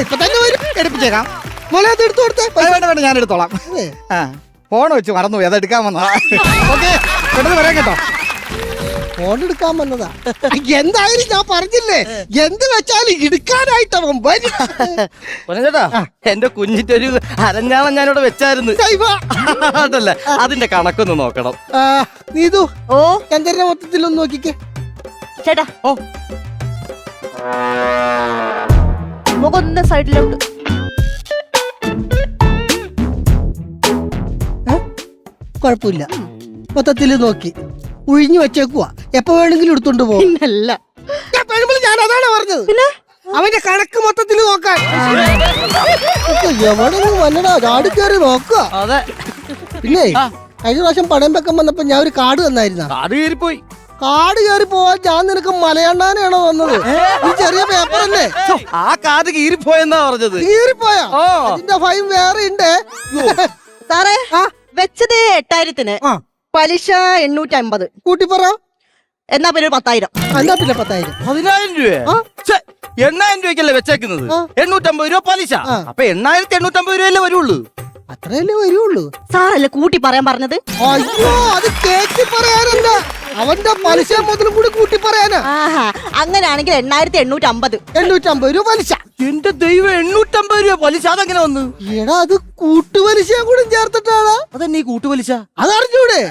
ഇപ്പൊ തന്നെ വരും. എടുപ്പിച്ചേക്കാം. മോളെ അത് എടുത്തു കൊടുത്തേ. വേണ്ട, ഞാൻ എടുത്തോളാം. ഫോൺ വെച്ച് മറന്നുപോയി, അത് എടുക്കാൻ വന്നതാ. ഓക്കെ, പെട്ടെന്ന് വരാൻ കേട്ടോ. ഫോൺ എടുക്കാൻ വന്നതാ. എന്തായാലും ഞാൻ പറഞ്ഞില്ലേ, എന്ത് വെച്ചാലും എടുക്കാനായിട്ട് അവൻ വരും. ചേട്ടാ, എന്റെ കുഞ്ഞിന്റെ ഒരു അരഞ്ഞാളം ഞാനിവിടെ വെച്ചായിരുന്നു. അതല്ല, അതിന്റെ കണക്കൊന്ന് നോക്കണം. നീതു, ചന്ദ്രന്റെ മൊത്തത്തിലൊന്ന് നോക്കിക്കേ. ചേട്ടാ, മുഖം സൈഡിലോട്ട്. കുഴപ്പമില്ല, മൊത്തത്തില് നോക്കി ഒഴിഞ്ഞു വെച്ചേക്കുവാ. എപ്പോ വേണമെങ്കിലും എടുത്തോണ്ട് പോകും. ഞാൻ അതാണ് പറഞ്ഞത്. പിന്നെ അവന്റെ കണക്ക് മൊത്തത്തിൽ നോക്കാൻ എവിടെ വല്ലടാ ചാടി കയറി നോക്കുക. അതെ. പിന്നെ കഴിഞ്ഞ പ്രാവശ്യം പണയം വെക്കാൻ വന്നപ്പോ ഞാൻ ഒരു കാർഡ് തന്നായിരുന്ന. കാട് കയറിപ്പോയി. കാർഡ് കയറി പോവാൻ ഞാൻ നിനക്ക് മലയണ്ണാനാണോ വന്നത്? ഈ ചെറിയ പേപ്പർ അല്ലേ? ആ കാർഡ് കീറിപ്പോയെന്നാ പറഞ്ഞത്. കീറിപ്പോയാ? അതിന്റെ ഫൈൻ വേറെ ഉണ്ട്. സാറേ, വെച്ചത് 8000-ന്, പലിശ 850. കൂട്ടിപ്പറ. എന്നാ പിന്നെ 10,000. എന്നാ പിന്നെ 10,000. 10,000 രൂപ? 8,000 രൂപയ്ക്കല്ലേ വെച്ചേക്കുന്നത്? 850 രൂപ പലിശ. അപ്പൊ 8,850 രൂപയല്ലേ വരുള്ളൂ. അത്രയല്ലേ വരുള്ളൂ. സാറല്ലേ കൂട്ടി പറയാൻ പറഞ്ഞത്? അയ്യോ, അത് കേട്ടി പറയാനല്ല, അവന്റെ പലിശ മുതലും കൂടി കൂട്ടി പറയാനാ. അങ്ങനെയാണെങ്കിൽ 8,850. 850 രൂപ പലിശ. എന്റെ ദൈവം, 850 രൂപ പലിശ അതെങ്ങനെ വന്നു? എടാ, അത് കൂട്ടുപലിശ കൂടി ചേർത്തിട്ടാണ്. അതെന്നെ കൂട്ടുപലിശ? അതറിഞ്ഞൂടെ?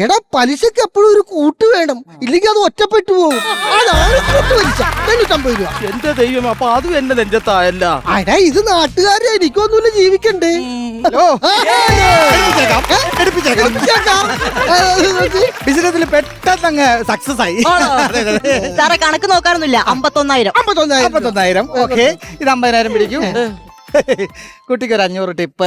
എടാ, പലിശക്ക് എപ്പോഴും ഒരു കൂട്ട് വേണം, ഇല്ലെങ്കിൽ അത് ഒറ്റപ്പെട്ടു പോകും. അതാണ് കൂട്ടുപലിശ. 850 രൂപ. എന്റെ ദൈവം, അപ്പൊ അതും എന്റെ നെഞ്ചത്തായല്ല. അടാ, ഇത് നാട്ടുകാരെ, എനിക്കൊന്നുമില്ല ജീവിക്കണ്ടേ. ബിസിനസ്സിൽ പെട്ടെന്ന് അങ്ങ് സക്സസ് ആയി. സാറേ, കണക്ക് നോക്കാറൊന്നുമില്ല. 51,000. ഓക്കെ, ഇത് 50,000 പിടിക്കും. കുട്ടിക്ക് ഒരു 500 ടിപ്പ്.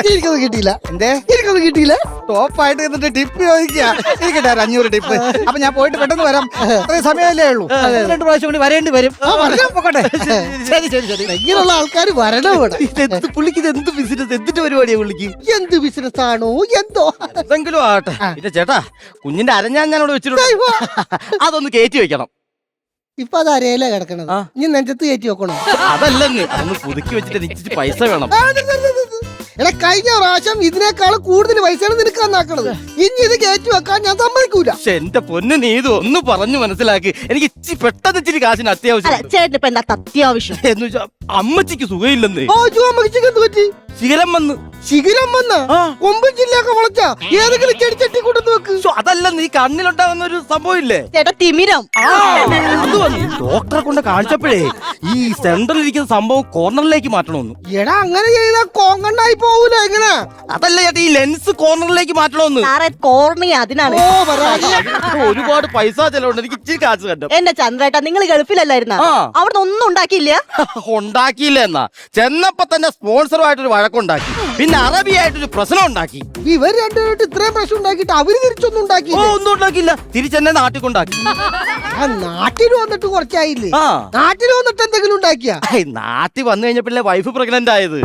എനിക്കൊന്നും കിട്ടിയില്ല. എന്തേ? എനിക്കൊന്നും കിട്ടിയില്ല. ടോപ്പായിട്ട് എന്നിട്ട് ടിപ്പ് ചോദിക്കുക. എനിക്കിട്ടാ 500 ടിപ്പ്. അപ്പൊ ഞാൻ പോയിട്ട് പെട്ടെന്ന് വരാം. അത്രയും സമയമല്ലേ ഉള്ളൂ. 2 പ്രാവശ്യം കൂടി വരേണ്ടി വരും. പോട്ടെ. ശരി ശരി ശരി. ഇങ്ങനെയുള്ള ആൾക്കാർ വരണം ഇവിടെ. പുള്ളിക്ക് ഇത് എന്ത് ബിസിനസ്, എന്തിന്റെ പരിപാടിയാ പുള്ളിക്ക്? എന്ത് ബിസിനസ് ആണോ എന്തോ? എന്തെങ്കിലും ആട്ടെ. പിന്നെ ചേട്ടാ, കുഞ്ഞിന്റെ അരഞ്ഞാൻ ഞാനോട് വെച്ചിട്ടുണ്ട്, അതൊന്ന് കയറ്റി വെക്കണം. ഇപ്പൊ അത് അരയില കിടക്കണത്. ഇനി നെഞ്ചത്ത് കയറ്റി വെക്കണോ? അതല്ലെന്ന് അതൊന്ന് പുതുക്കി വെച്ചിട്ട് എനിക്ക് പൈസ വേണം. എടാ കഴിഞ്ഞ പ്രാവശ്യം ഇതിനേക്കാൾ കൂടുതൽ പൈസയാണ് നിനക്ക് തന്നാക്കണത്. ഇനി ഇത് കയറ്റി വെക്കാൻ ഞാൻ സമ്മതിക്കൂല. പക്ഷെ എന്റെ പൊന്ന് നീ ഇത് ഒന്ന് പറഞ്ഞു മനസ്സിലാക്കി. എനിക്ക് പെട്ടെന്ന് ഇച്ചിരി കാശിന് അത്യാവശ്യം. ചേട്ടൻ ഇപ്പൊ എന്താ അത്യാവശ്യം? എന്ന് വെച്ചാ അമ്മച്ചിക്ക് സുഖമില്ലെന്ന്. അമ്മച്ചിക്ക് എന്ത് പറ്റി? ശിഖരം വന്ന്. ശിഖരം വന്ന കൊമ്പും ജില്ലയൊക്കെ വളച്ച ഏതെങ്കിലും ചെടിച്ചട്ടി കൊണ്ടു വെക്ക്. അതല്ല നീ കണ്ണിലുണ്ടാകുന്ന ഒരു സംഭവം ഇല്ലേ ചേട്ടാ തിമിരം. അത് വന്നു. ഡോക്ടറെ കൊണ്ട് കാണിച്ചപ്പോഴേ ഈ സെന്ററിൽ ഇരിക്കുന്ന സംഭവം കോർണറിലേക്ക് മാറ്റണമെന്ന്. എടാ അങ്ങനെ ചെയ്താ കോങ്കണ്ണായി പോവൂല. എങ്ങനെ? അതല്ല ചേട്ടാ ഈ ലെൻസ് കോർണറിലേക്ക് മാറ്റണമെന്ന്. കോർണി അതിനാണ്. ഒരുപാട് പൈസ ചെലവുണ്ട്. എനിക്ക് ഇച്ചിരി കാശ് കണ്ടു. എന്റെ ചന്ദ്രേട്ടാ നിങ്ങൾ ഗൾഫിലല്ലായിരുന്ന? അവിടെ ഒന്നും ഉണ്ടാക്കിയില്ല. ഉണ്ടാക്കിയില്ല എന്നാ ചെന്നപ്പോ തന്നെ സ്പോൺസറുമായിട്ടൊരു വഴക്കുണ്ടാക്കി. പിന്നെ അറബിയായിട്ടൊരു പ്രശ്നം ഉണ്ടാക്കി. ഇവർ രണ്ടുപേരും ഇത്രയും പ്രശ്നം ഉണ്ടാക്കിയിട്ട് അവര് തിരിച്ചൊന്നും ഉണ്ടാക്കി? ഒന്നും ഉണ്ടാക്കിയില്ല. തിരിച്ചെന്നെ നാട്ടിൽ കൊണ്ടാക്കി. നാട്ടിൽ വന്നിട്ട് കുറച്ചായില്ലേ? നാട്ടിൽ വന്നിട്ട് എന്തെങ്കിലും ഉണ്ടാക്കിയ? നാട്ടിൽ വന്നു കഴിഞ്ഞപ്പോ വൈഫ് പ്രഗ്നന്റ് ആയത്.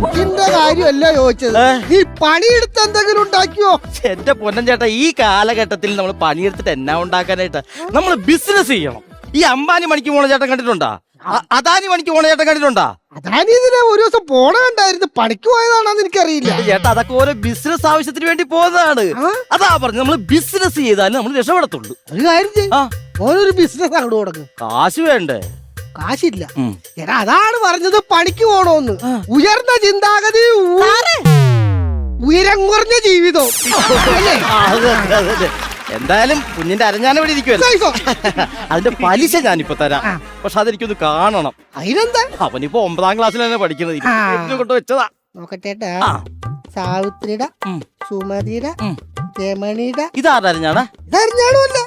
ഇതിന്റെ കാര്യമല്ല ചോദിച്ചത്. നീ പണിയെടുത്ത് എന്തെങ്കിലും ഉണ്ടാക്കിയോ? എന്റെ പൊന്നൻ ചേട്ടാ ഈ കാലഘട്ടത്തിൽ നമ്മൾ പണിയെടുത്തിട്ട് എന്നാ ഉണ്ടാക്കാനായിട്ട്? നമ്മൾ ബിസിനസ് ചെയ്യണം. ഈ അംബാനി മണിക്ക് പോണ ചേട്ടൻ കണ്ടിട്ടുണ്ടാ? അദാനി മണിക്ക് പോണ ചേട്ടൻ കണ്ടിട്ടുണ്ടാ? അദാനി ഇതിനെ ഒരു ദിവസം പോണ കണ്ടായിരുന്നു. പണിക്ക് പോയതാണെന്ന് എനിക്കറിയില്ല ചേട്ടാ. അതൊക്കെ ഓരോ ബിസിനസ് ആവശ്യത്തിന് വേണ്ടി പോകുന്നതാണ്. അതാ പറഞ്ഞു നമ്മൾ ബിസിനസ് ചെയ്താലും നമ്മൾ രക്ഷപ്പെടത്തുള്ളൂ. ഒരു കാര്യം ചെയ്യും, ഓരോരു ബിസിനസ് അങ്ങോട്ട് കൊടുക്കും. കാശ് വേണ്ടേ? കാശില്ല. എടാ അതാണ് പറഞ്ഞത് പണിക്ക് പോണോന്ന്. ഉയർന്ന ചിന്താഗതി, ഉയരം കുറഞ്ഞ ജീവിതം. എന്തായാലും കുഞ്ഞിന്റെ അരഞ്ഞാനം ഇവിടെ ഇരിക്കുവല്ലോ. അതിന്റെ പലിശ ഞാനിപ്പോ തരാം. പക്ഷെ അതെനിക്കൊന്ന് കാണണം. അതിനെന്താ? അവനിപ്പോ 9ാം ക്ലാസ്സിൽ തന്നെ പഠിക്കുന്നത്. കൊണ്ട് വെച്ചതാ. നോക്കട്ടെ. സാവിത്രിയുടെ, സുമതിയുടെ, രമണിയുടെ. ഇതാരുടെ അരഞ്ഞാണാ? ഇതറിഞ്ഞാണല്ല,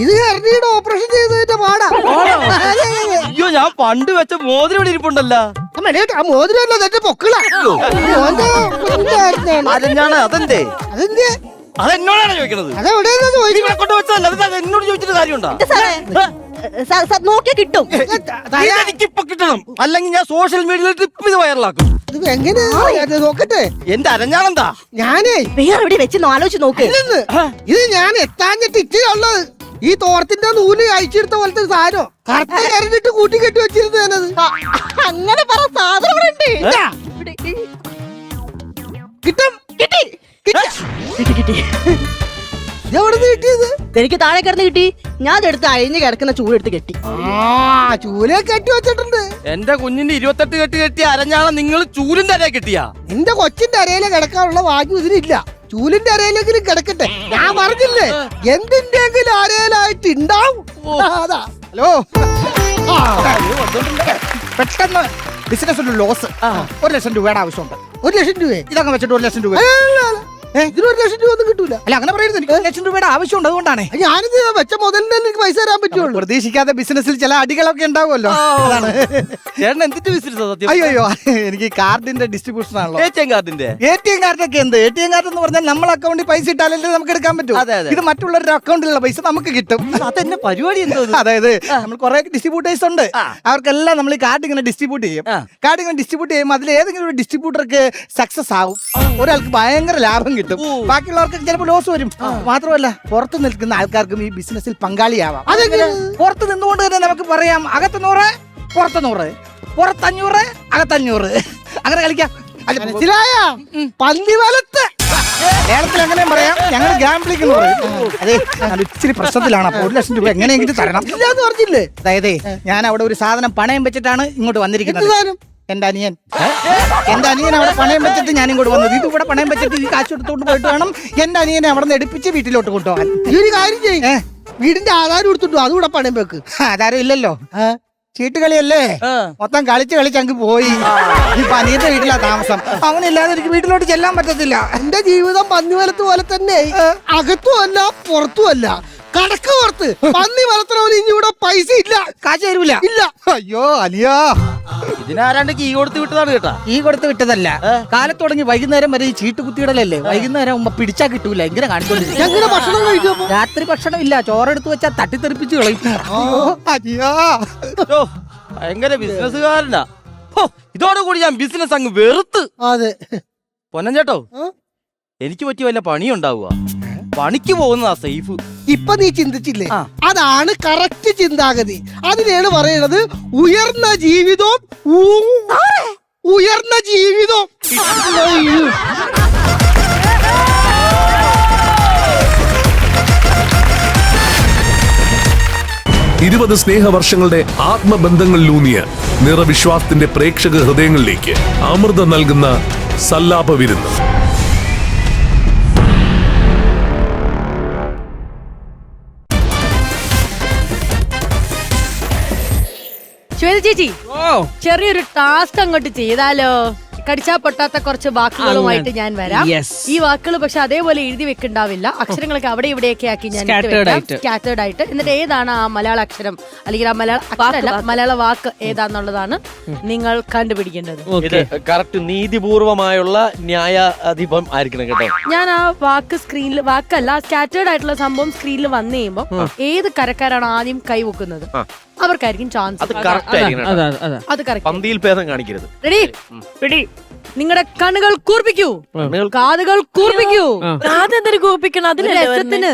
ഇത് ഹെർണിയുടെ ഓപ്പറേഷൻ ചെയ്തതിന്റെ പാടാ. അയ്യോ ഞാൻ പണ്ട് വെച്ച മോതിരം ഇവിടെ ഇരിപ്പുണ്ടല്ലോ. ആ മോതിരല്ല അതെന്റെ പൊക്കളാ. അരഞ്ഞാണ്. അതെന്തേ? അതെന്തേ? അതെന്നോടാണ് ചോദിക്കണത്. കൊണ്ട് വെച്ചതല്ല. അത് എന്നോട് ചോദിച്ചിട്ട് കാര്യമുണ്ടോ? നോക്കിയാ കിട്ടും. എനിക്കിപ്പൊ കിട്ടണം. അല്ലെങ്കിൽ ഞാൻ സോഷ്യൽ മീഡിയയിൽ ട്രിപ്പ് ചെയ്ത് വൈറലാക്കും. എങ്ങനെ നോക്കട്ടെ? എന്റെ അരഞ്ഞാണെന്താ? ഞാനേ വേറെ എവിടെ വെച്ച് ആലോചിച്ച് നോക്ക്. ഇത് ഞാൻ എത്താഞ്ഞിട്ട് ഇച്ചിരി ഉള്ളത്. ഈ തോർത്തിന്റെ നൂല് അയച്ചെടുത്ത പോലത്തെ സാധനം കറുത്ത കരണ്ടിട്ട് കൂട്ടി കെട്ടി വെച്ചിരുന്നത്. അങ്ങനെ പറ. സാധനം കിട്ടും. കിട്ടി. കിട്ടിയത് എനിക്ക് താഴെ കിടന്ന് കിട്ടി. ഞാൻ എടുത്ത് അഴിഞ്ഞ് കിടക്കുന്ന ചൂടെടുത്ത് കെട്ടി. ചൂലെ കെട്ടി വെച്ചിട്ടുണ്ട്. എന്റെ കുഞ്ഞിന്റെ 28 കെട്ടി കെട്ടി അരഞ്ഞാണ് നിങ്ങൾ ചൂലിന്റെ അരയെ കെട്ടിയാ? നിന്റെ കൊച്ചിന്റെ അരയിലെ കിടക്കാനുള്ള ഭാഗ്യം ഇതിനില്ല. ചൂലിന്റെ അരയിലെങ്കിലും കിടക്കട്ടെ. ഞാൻ പറഞ്ഞില്ലേ എന്തിന്റെങ്കിലും അരയിലായിട്ട് ഉണ്ടാവും. അതാ. ഹലോ, പെട്ടെന്ന് ബിസിനസ് ലോസ് 1 ലക്ഷം രൂപയുടെ ആവശ്യമുണ്ട്. 1 ലക്ഷം രൂപ ഇതൊക്കെ വെച്ചിട്ട് 1 ലക്ഷം രൂപ. ഇതിന് 1 ലക്ഷം രൂപ ഒന്നും കിട്ടൂല. അല്ല അങ്ങനെ പറയരുത്. എനിക്ക് 1 ലക്ഷം രൂപയുടെ ആവശ്യമുണ്ട്. അതുകൊണ്ടാണ് ഞാനിത് വെച്ച മുതലിന് എനിക്ക് പൈസ തരാൻ പറ്റുള്ളൂ. പ്രതീക്ഷിക്കാതെ ബിസിനസ്സിൽ ചില അടികളൊക്കെ ഉണ്ടാവുമല്ലോ. അതാണ്. ചേട്ടൻ എന്തിന്റെ ബിസിനസ്? അയ്യോ എനിക്ക് കാർഡിന്റെ ഡിസ്ട്രിബ്യൂഷൻ ആണല്ലോ. ATM കാർഡിന്റെ. ATM കാർഡൊക്കെ എന്ത്? ATM കാർഡ് എന്ന് പറഞ്ഞാൽ നമ്മൾ അക്കൗണ്ടിൽ പൈസ ഇട്ടാലല്ലേ നമുക്ക് എടുക്കാൻ പറ്റൂ. ഇത് മറ്റുള്ളവരുടെ അക്കൗണ്ടിലുള്ള പൈസ നമുക്ക് കിട്ടും. അതെന്നെ പരിപാടി എന്തോ? അതായത് നമ്മൾ കുറെ ഡിസ്ട്രിബ്യൂട്ടേഴ്സ് ഉണ്ട്. അവർക്കെല്ലാം നമ്മൾ ഈ കാർഡ് ഇങ്ങനെ ഡിസ്ട്രിബ്യൂട്ട് ചെയ്യും. കാർഡ് ഇങ്ങനെ ഡിസ്ട്രിബ്യൂട്ട് ചെയ്യുമ്പോൾ അതിൽ ഏതെങ്കിലും ഒരു ഡിസ്ട്രിബ്യൂട്ടർക്ക് സക്സസ് ആവും. ഒരാൾക്ക് ഭയങ്കര ലാഭം കിട്ടും. ബാക്കിയുള്ളവർക്ക് ചിലപ്പോൾ ലോസ് വരും. മാത്രമല്ല പുറത്ത് നിൽക്കുന്ന ആൾക്കാർക്കും ഈ ബിസിനസ്സിൽ പങ്കാളിയാവാം. പുറത്ത് നിന്നുകൊണ്ട് തന്നെ നമുക്ക് പറയാം അകത്ത് 100 പുറത്ത് 100, പുറത്ത് 500 അകത്ത് 500 അങ്ങനെ കളിക്കാം. മനസ്സിലായ പന്തിവലത്ത് കേരളത്തിൽ എങ്ങനെയും പറയാം. ഞങ്ങൾ ഗാംബ്ലിംഗ് എന്ന് പറയും. അതെ, ഞാൻ ഇച്ചിരി പ്രശ്നത്തിലാണ്. അപ്പൊ 1 ലക്ഷം രൂപ എങ്ങനെയെങ്കിലും തരണം. ഇല്ലാന്ന് പറഞ്ഞില്ലേ? അതായത് ഞാൻ അവിടെ ഒരു സാധനം പണയം വെച്ചിട്ടാണ് ഇങ്ങോട്ട് വന്നിരിക്കുന്നത്. എന്റെ അനിയൻ അവിടെ പണയം വെച്ചിട്ട് ഞാൻ ഇങ്ങോട്ട് വന്നത്. ഇത് ഇവിടെ പണയം വെച്ചിട്ട് ഈ കാശ് എടുത്തോണ്ട് പോയിട്ട് വേണം എന്റെ അനിയനെ അവിടെ നിന്ന് എടുപ്പിച്ച് വീട്ടിലോട്ട് കൊണ്ടുപോകാൻ. ഈ ഒരു കാര്യം ചെയ്യേ, വീടിന്റെ ആധാരം എടുത്തിട്ടു അതുകൂടെ പണയം വെക്ക്. ആധാരം ഇല്ലല്ലോ, ചീട്ടുകളിയല്ലേ, മൊത്തം കളിച്ച് അങ്ങ് പോയി. ഇപ്പൊ അനിയന്റെ വീട്ടിലാ താമസം. അങ്ങനെ ഇല്ലാതെ എനിക്ക് വീട്ടിലോട്ട് ചെല്ലാൻ പറ്റത്തില്ല. എന്റെ ജീവിതം പന്നിവലത്ത് പോലെ തന്നെ. അകത്തും അല്ല പുറത്തും അല്ല, കടക്ക് പുറത്ത്. പന്നി വളർത്തണവന് ഇനി ഇവിടെ പൈസ ഇല്ല, കാശ് തരൂല. ഇല്ല. അയ്യോ അനിയോ, ഇതിനാരാണ്ട് കീ കൊടുത്ത് വിട്ടതാണ് കേട്ടാ. കീ കൊടുത്ത് വിട്ടതല്ല, കാലത്ത് തുടങ്ങി വൈകുന്നേരം വരെ ഈ ചീട്ട് കുത്തിയിടലല്ലേ. വൈകുന്നേരം ആകുമ്പോ പിടിച്ചാ കിട്ടൂല. ഇങ്ങനെ കാണിച്ചോണ്ടിരിക്കും. എങ്ങനെ ഭക്ഷണം കഴിക്കും? രാത്രി ഭക്ഷണം ഇല്ല, ചോറെടുത്ത് വെച്ചാൽ തട്ടിത്തെറിപ്പിച്ച് കളയും. അയ്യോ ഭയങ്കര ബിസിനസ്സുകാരനാ. ഇതോടുകൂടി ഞാൻ ബിസിനസ് അങ്ങ് വെറുത്ത്. അതെ പൊന്നൻ ചേട്ടോ, എനിക്ക് പറ്റിയ വല്ല പണിയുണ്ടാവുക? പണിക്ക് പോകുന്നതാ സേഫ്. ഇപ്പൊ നീ ചിന്തിച്ചില്ലേ, അതാണ് കറക്റ്റ് ചിന്താഗതി. അതിനാണ് പറയണത് ഉയർന്ന ജീവിതവും ഉയർന്ന ജീവിതം. 20 സ്നേഹവർഷങ്ങളുടെ ആത്മബന്ധങ്ങളിലൂന്നിയ നിറവിശ്വാസത്തിന്റെ പ്രേക്ഷക ഹൃദയങ്ങളിലേക്ക് അമൃതം നൽകുന്ന സല്ലാപ വിരുന്ന്. ശ്വേത ചേച്ചി, ചെറിയൊരു ടാസ്ക് അങ്ങോട്ട് ചെയ്താലോ? കടിച്ചാ പൊട്ടാത്ത കുറച്ച് വാക്കുകളുമായിട്ട് ഞാൻ വരാം. ഈ വാക്കുകൾ പക്ഷെ അതേപോലെ എഴുതി വെക്കുണ്ടാവില്ല. അക്ഷരങ്ങളൊക്കെ അവിടെ ഇവിടെയൊക്കെ ആക്കി ഞാൻ സ്കാറ്റേർഡ് ആയിട്ട്. എന്നിട്ട് ഏതാണ് ആ മലയാള അക്ഷരം അല്ലെങ്കിൽ ആ മലയാള അക്ഷരമല്ല, മലയാള വാക്ക് ഏതാന്നുള്ളതാണ് നിങ്ങൾ കണ്ടുപിടിക്കേണ്ടത്. കറക്റ്റ് നീതിപൂർവമായുള്ള ന്യായാധിപം ആയിരിക്കണം കേട്ടോ. ഞാൻ ആ വാക്ക് സ്ക്രീനിൽ, വാക്കല്ല സ്കാറ്റേർഡ് ആയിട്ടുള്ള സംഭവം സ്ക്രീനിൽ വന്നു കഴിയുമ്പോ ഏത് കരക്കാരാണ് ആദ്യം കൈവക്കുന്നത് അവർക്കായിരിക്കും ചാൻസ്. അത് പന്തിയിൽ ഭേദം കാണിക്കരുത്. റെഡി? നിങ്ങളുടെ കണ്ണുകൾ കൂർപ്പിക്കൂ, കാതുകൾ കൂർപ്പിക്കൂ. കാതെന്തൊരു കൂർപ്പിക്കണം അതിന് രസത്തിന്.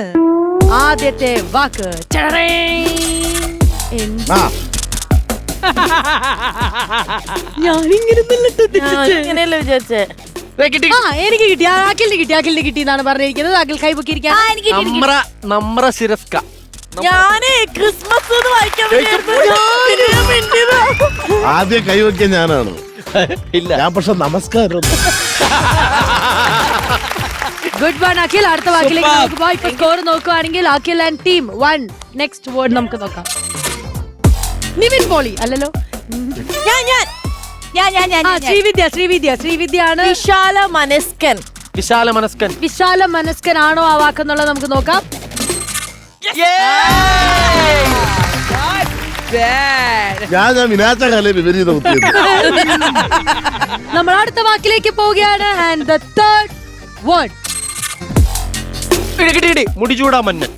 ആദ്യത്തെ വാക്ക് ഞാനിങ്ങനെയല്ലേ വിചാരിച്ചേ. എനിക്ക് കിട്ടി, അഖിലിന് കിട്ടി, അഖിലിന് കിട്ടി എന്നാണ് പറഞ്ഞിരിക്കുന്നത്. അഖിൽ കൈപൊക്കിയിരിക്കാൻ. ഞാനേ ക്രിസ്മസ് ആദ്യം കൈവയ്ക്കാൻ ഞാനാണ്. ഇല്ല, ഞാൻ പക്ഷെ നമസ്കാരം. Good one Akhil. അടുത്ത വാക്കിലേക്ക് നമുക്ക് പോയി. ഇപ്പൊ സ്കോർ നോക്കുവാണെങ്കിൽ Akhil and team 1. Next word നമുക്ക് നോക്കാം. നിവിൻ പോളി അല്ലല്ലോ. ശ്രീവിദ്യ ആണ്. വിശാല മനസ്കൻ. വിശാല മനസ്കൻ ആണോ ആ വാക്കെന്നുള്ളത് നമുക്ക് നോക്കാം. ഞാൻ വിനാശ കല വിപരീത കുത്തിയത്. നമ്മൾ അടുത്ത വാക്കിലേക്ക് പോവുകയാണ്. ആൻഡ് ദ തേർഡ് വേർഡ് മുടിചൂടാമന്നൻ.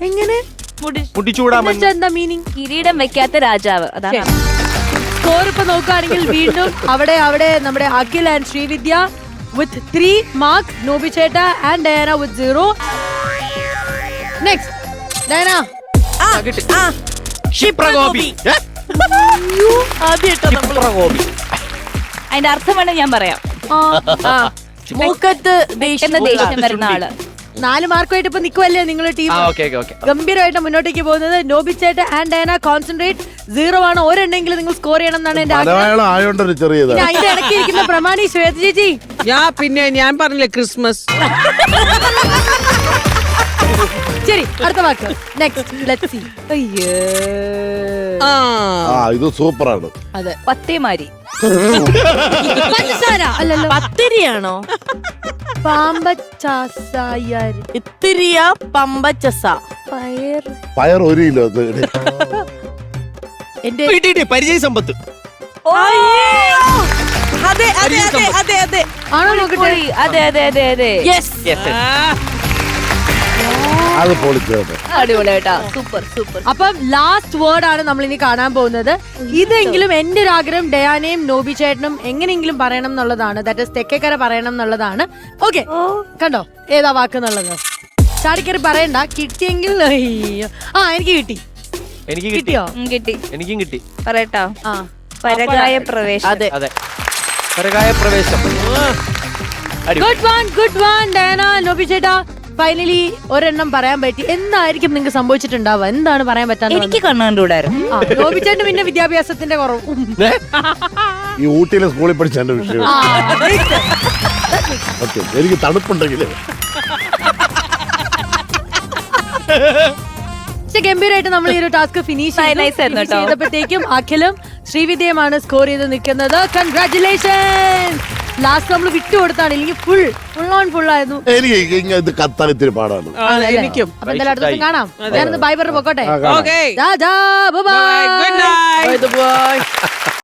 എങ്ങനെ മുടിചൂടാമന്നൻ? എന്താ മീനിങ്? കിരീടം വെക്കാത്ത രാജാവ്. അതാണ് സ്കോർ ഇപ്പൊ നോക്കുകയാണെങ്കിൽ വീണ്ടും അവിടെ നമ്മുടെ Akhil and Srividya with 3 mark, Nobi ചേട്ട and Diana with 0. Next Diana. അതിന്റെ അർത്ഥം വേണം ഞാൻ പറയാം. മൂക്കത്ത് ദേഷ്യം വരുന്ന ആള്. 4 മാർക്കുമായിട്ട് ഇപ്പൊ നിൽക്കുവല്ലേ നിങ്ങൾ ടീം? ഗംഭീരമായിട്ട് മുന്നോട്ടേക്ക് പോകുന്നത്. നോബി ചേട്ട ആൻഡ് ഡയാന കോൺസെൻട്രേറ്റ്. 0 ആണ്. ഒരെണ്ണെങ്കിലും നിങ്ങൾ സ്കോർ ചെയ്യണം എന്നാണ് എന്റെ ആഗ്രഹം. അതിന്റെ ഇടയ്ക്കിരിക്കുന്ന പ്രമാണി ശ്വേത ചേച്ചി. ഞാൻ പറഞ്ഞില്ലേ ക്രിസ്മസ്. ശരി, അടുത്ത വാക്ക്. Next let's see. ഇത് സൂപ്പറാണ്. അതെ, പത്തേമാരി. പഞ്ചസാര അല്ലല്ലോ, പത്തിരിയാണോ? പാമ്പച്ചാസായാര്. ഇത്തിരിയ പമ്പച്ചസ. പയർ 1 കിലോ. എന്റെ പരിചയ സമ്പത്ത്. അതെ അതെ അതെ അതെ അതെ ആണോ നോക്കട്ടെ. അതെ അതെ അതെ അതെ. അത് പൊളിച്ചോട്ടെ. അടിപൊളിയായിട്ടാ. Super super. അപ്പം ലാസ്റ്റ് വേർഡ് ആണ് നമ്മൾ ഇനി കാണാൻ പോകുന്നത്. ഇതെങ്കിലും എന്റെ ഒരു ആഗ്രഹം ഡയാനയും നോബി ചേട്ടനും എങ്ങനെയെങ്കിലും പറയണം എന്നുള്ളതാണ്. ദാറ്റ് ഇസ് തെക്കേക്കര പറയണം എന്നുള്ളതാണ്. ഓക്കെ, കണ്ടോ ഏതാ വാക്ക് എന്നുള്ളത്? ചാടിക്കറി പറയണ്ട. കിട്ടിയെങ്കിൽ എനിക്ക് കിട്ടി. എനിക്ക് കിട്ടിയോ? കിട്ടി. എനിക്കും കിട്ടി. പറയട്ടോ. പരകായ പ്രവേശം. അതെ, പരകായ പ്രവേശം. ഗുഡ് വൺ ഡയാന, നോബി ചേട്ടാ. ഫൈനലി ഒരെണ്ണം പറയാൻ പറ്റി. എന്തായിരിക്കും നിങ്ങൾക്ക് സംഭവിച്ചിട്ടുണ്ടാവുക? എന്താണ് പറയാൻ പറ്റാത്ത? എനിക്ക് കണ്ണുകൊണ്ടുകൂടായിരുന്നു. നോബി ചേട്ടൻ പിന്നെ വിദ്യാഭ്യാസത്തിന്റെ കുറവ്. ഈ ഊട്ടിയിലെ സ്കൂളിൽ പഠിച്ച എന്റെ വിഷയം. എനിക്ക് തണുപ്പുണ്ടെങ്കിൽ ഗംഭീരമായിട്ട് നമ്മൾ ഈ ഒരു ടാസ്ക് ഫിനിഷ് ചെയ്തപ്പോഴത്തേക്കും അഖിലും ശ്രീവിദ്യയുമാണ് സ്കോർ ചെയ്ത് നിൽക്കുന്നത്. കൺഗ്രാറ്റുലേഷൻ. ലാസ്റ്റ് നമ്മൾ വിട്ടുകൊടുത്താണ്, ഇല്ലെങ്കിൽ ഫുൾ ആയിരുന്നു. എനിക്ക് ഇത് കത്താൻ ഇത്തിരി പാടാണ്. എനിക്കും. അപ്പൊ എന്തായാലും അടുത്ത ദിവസം കാണാം. ഞാനത് ബൈ പറഞ്ഞു പോക്കോട്ടെ. Okay. ബൈ.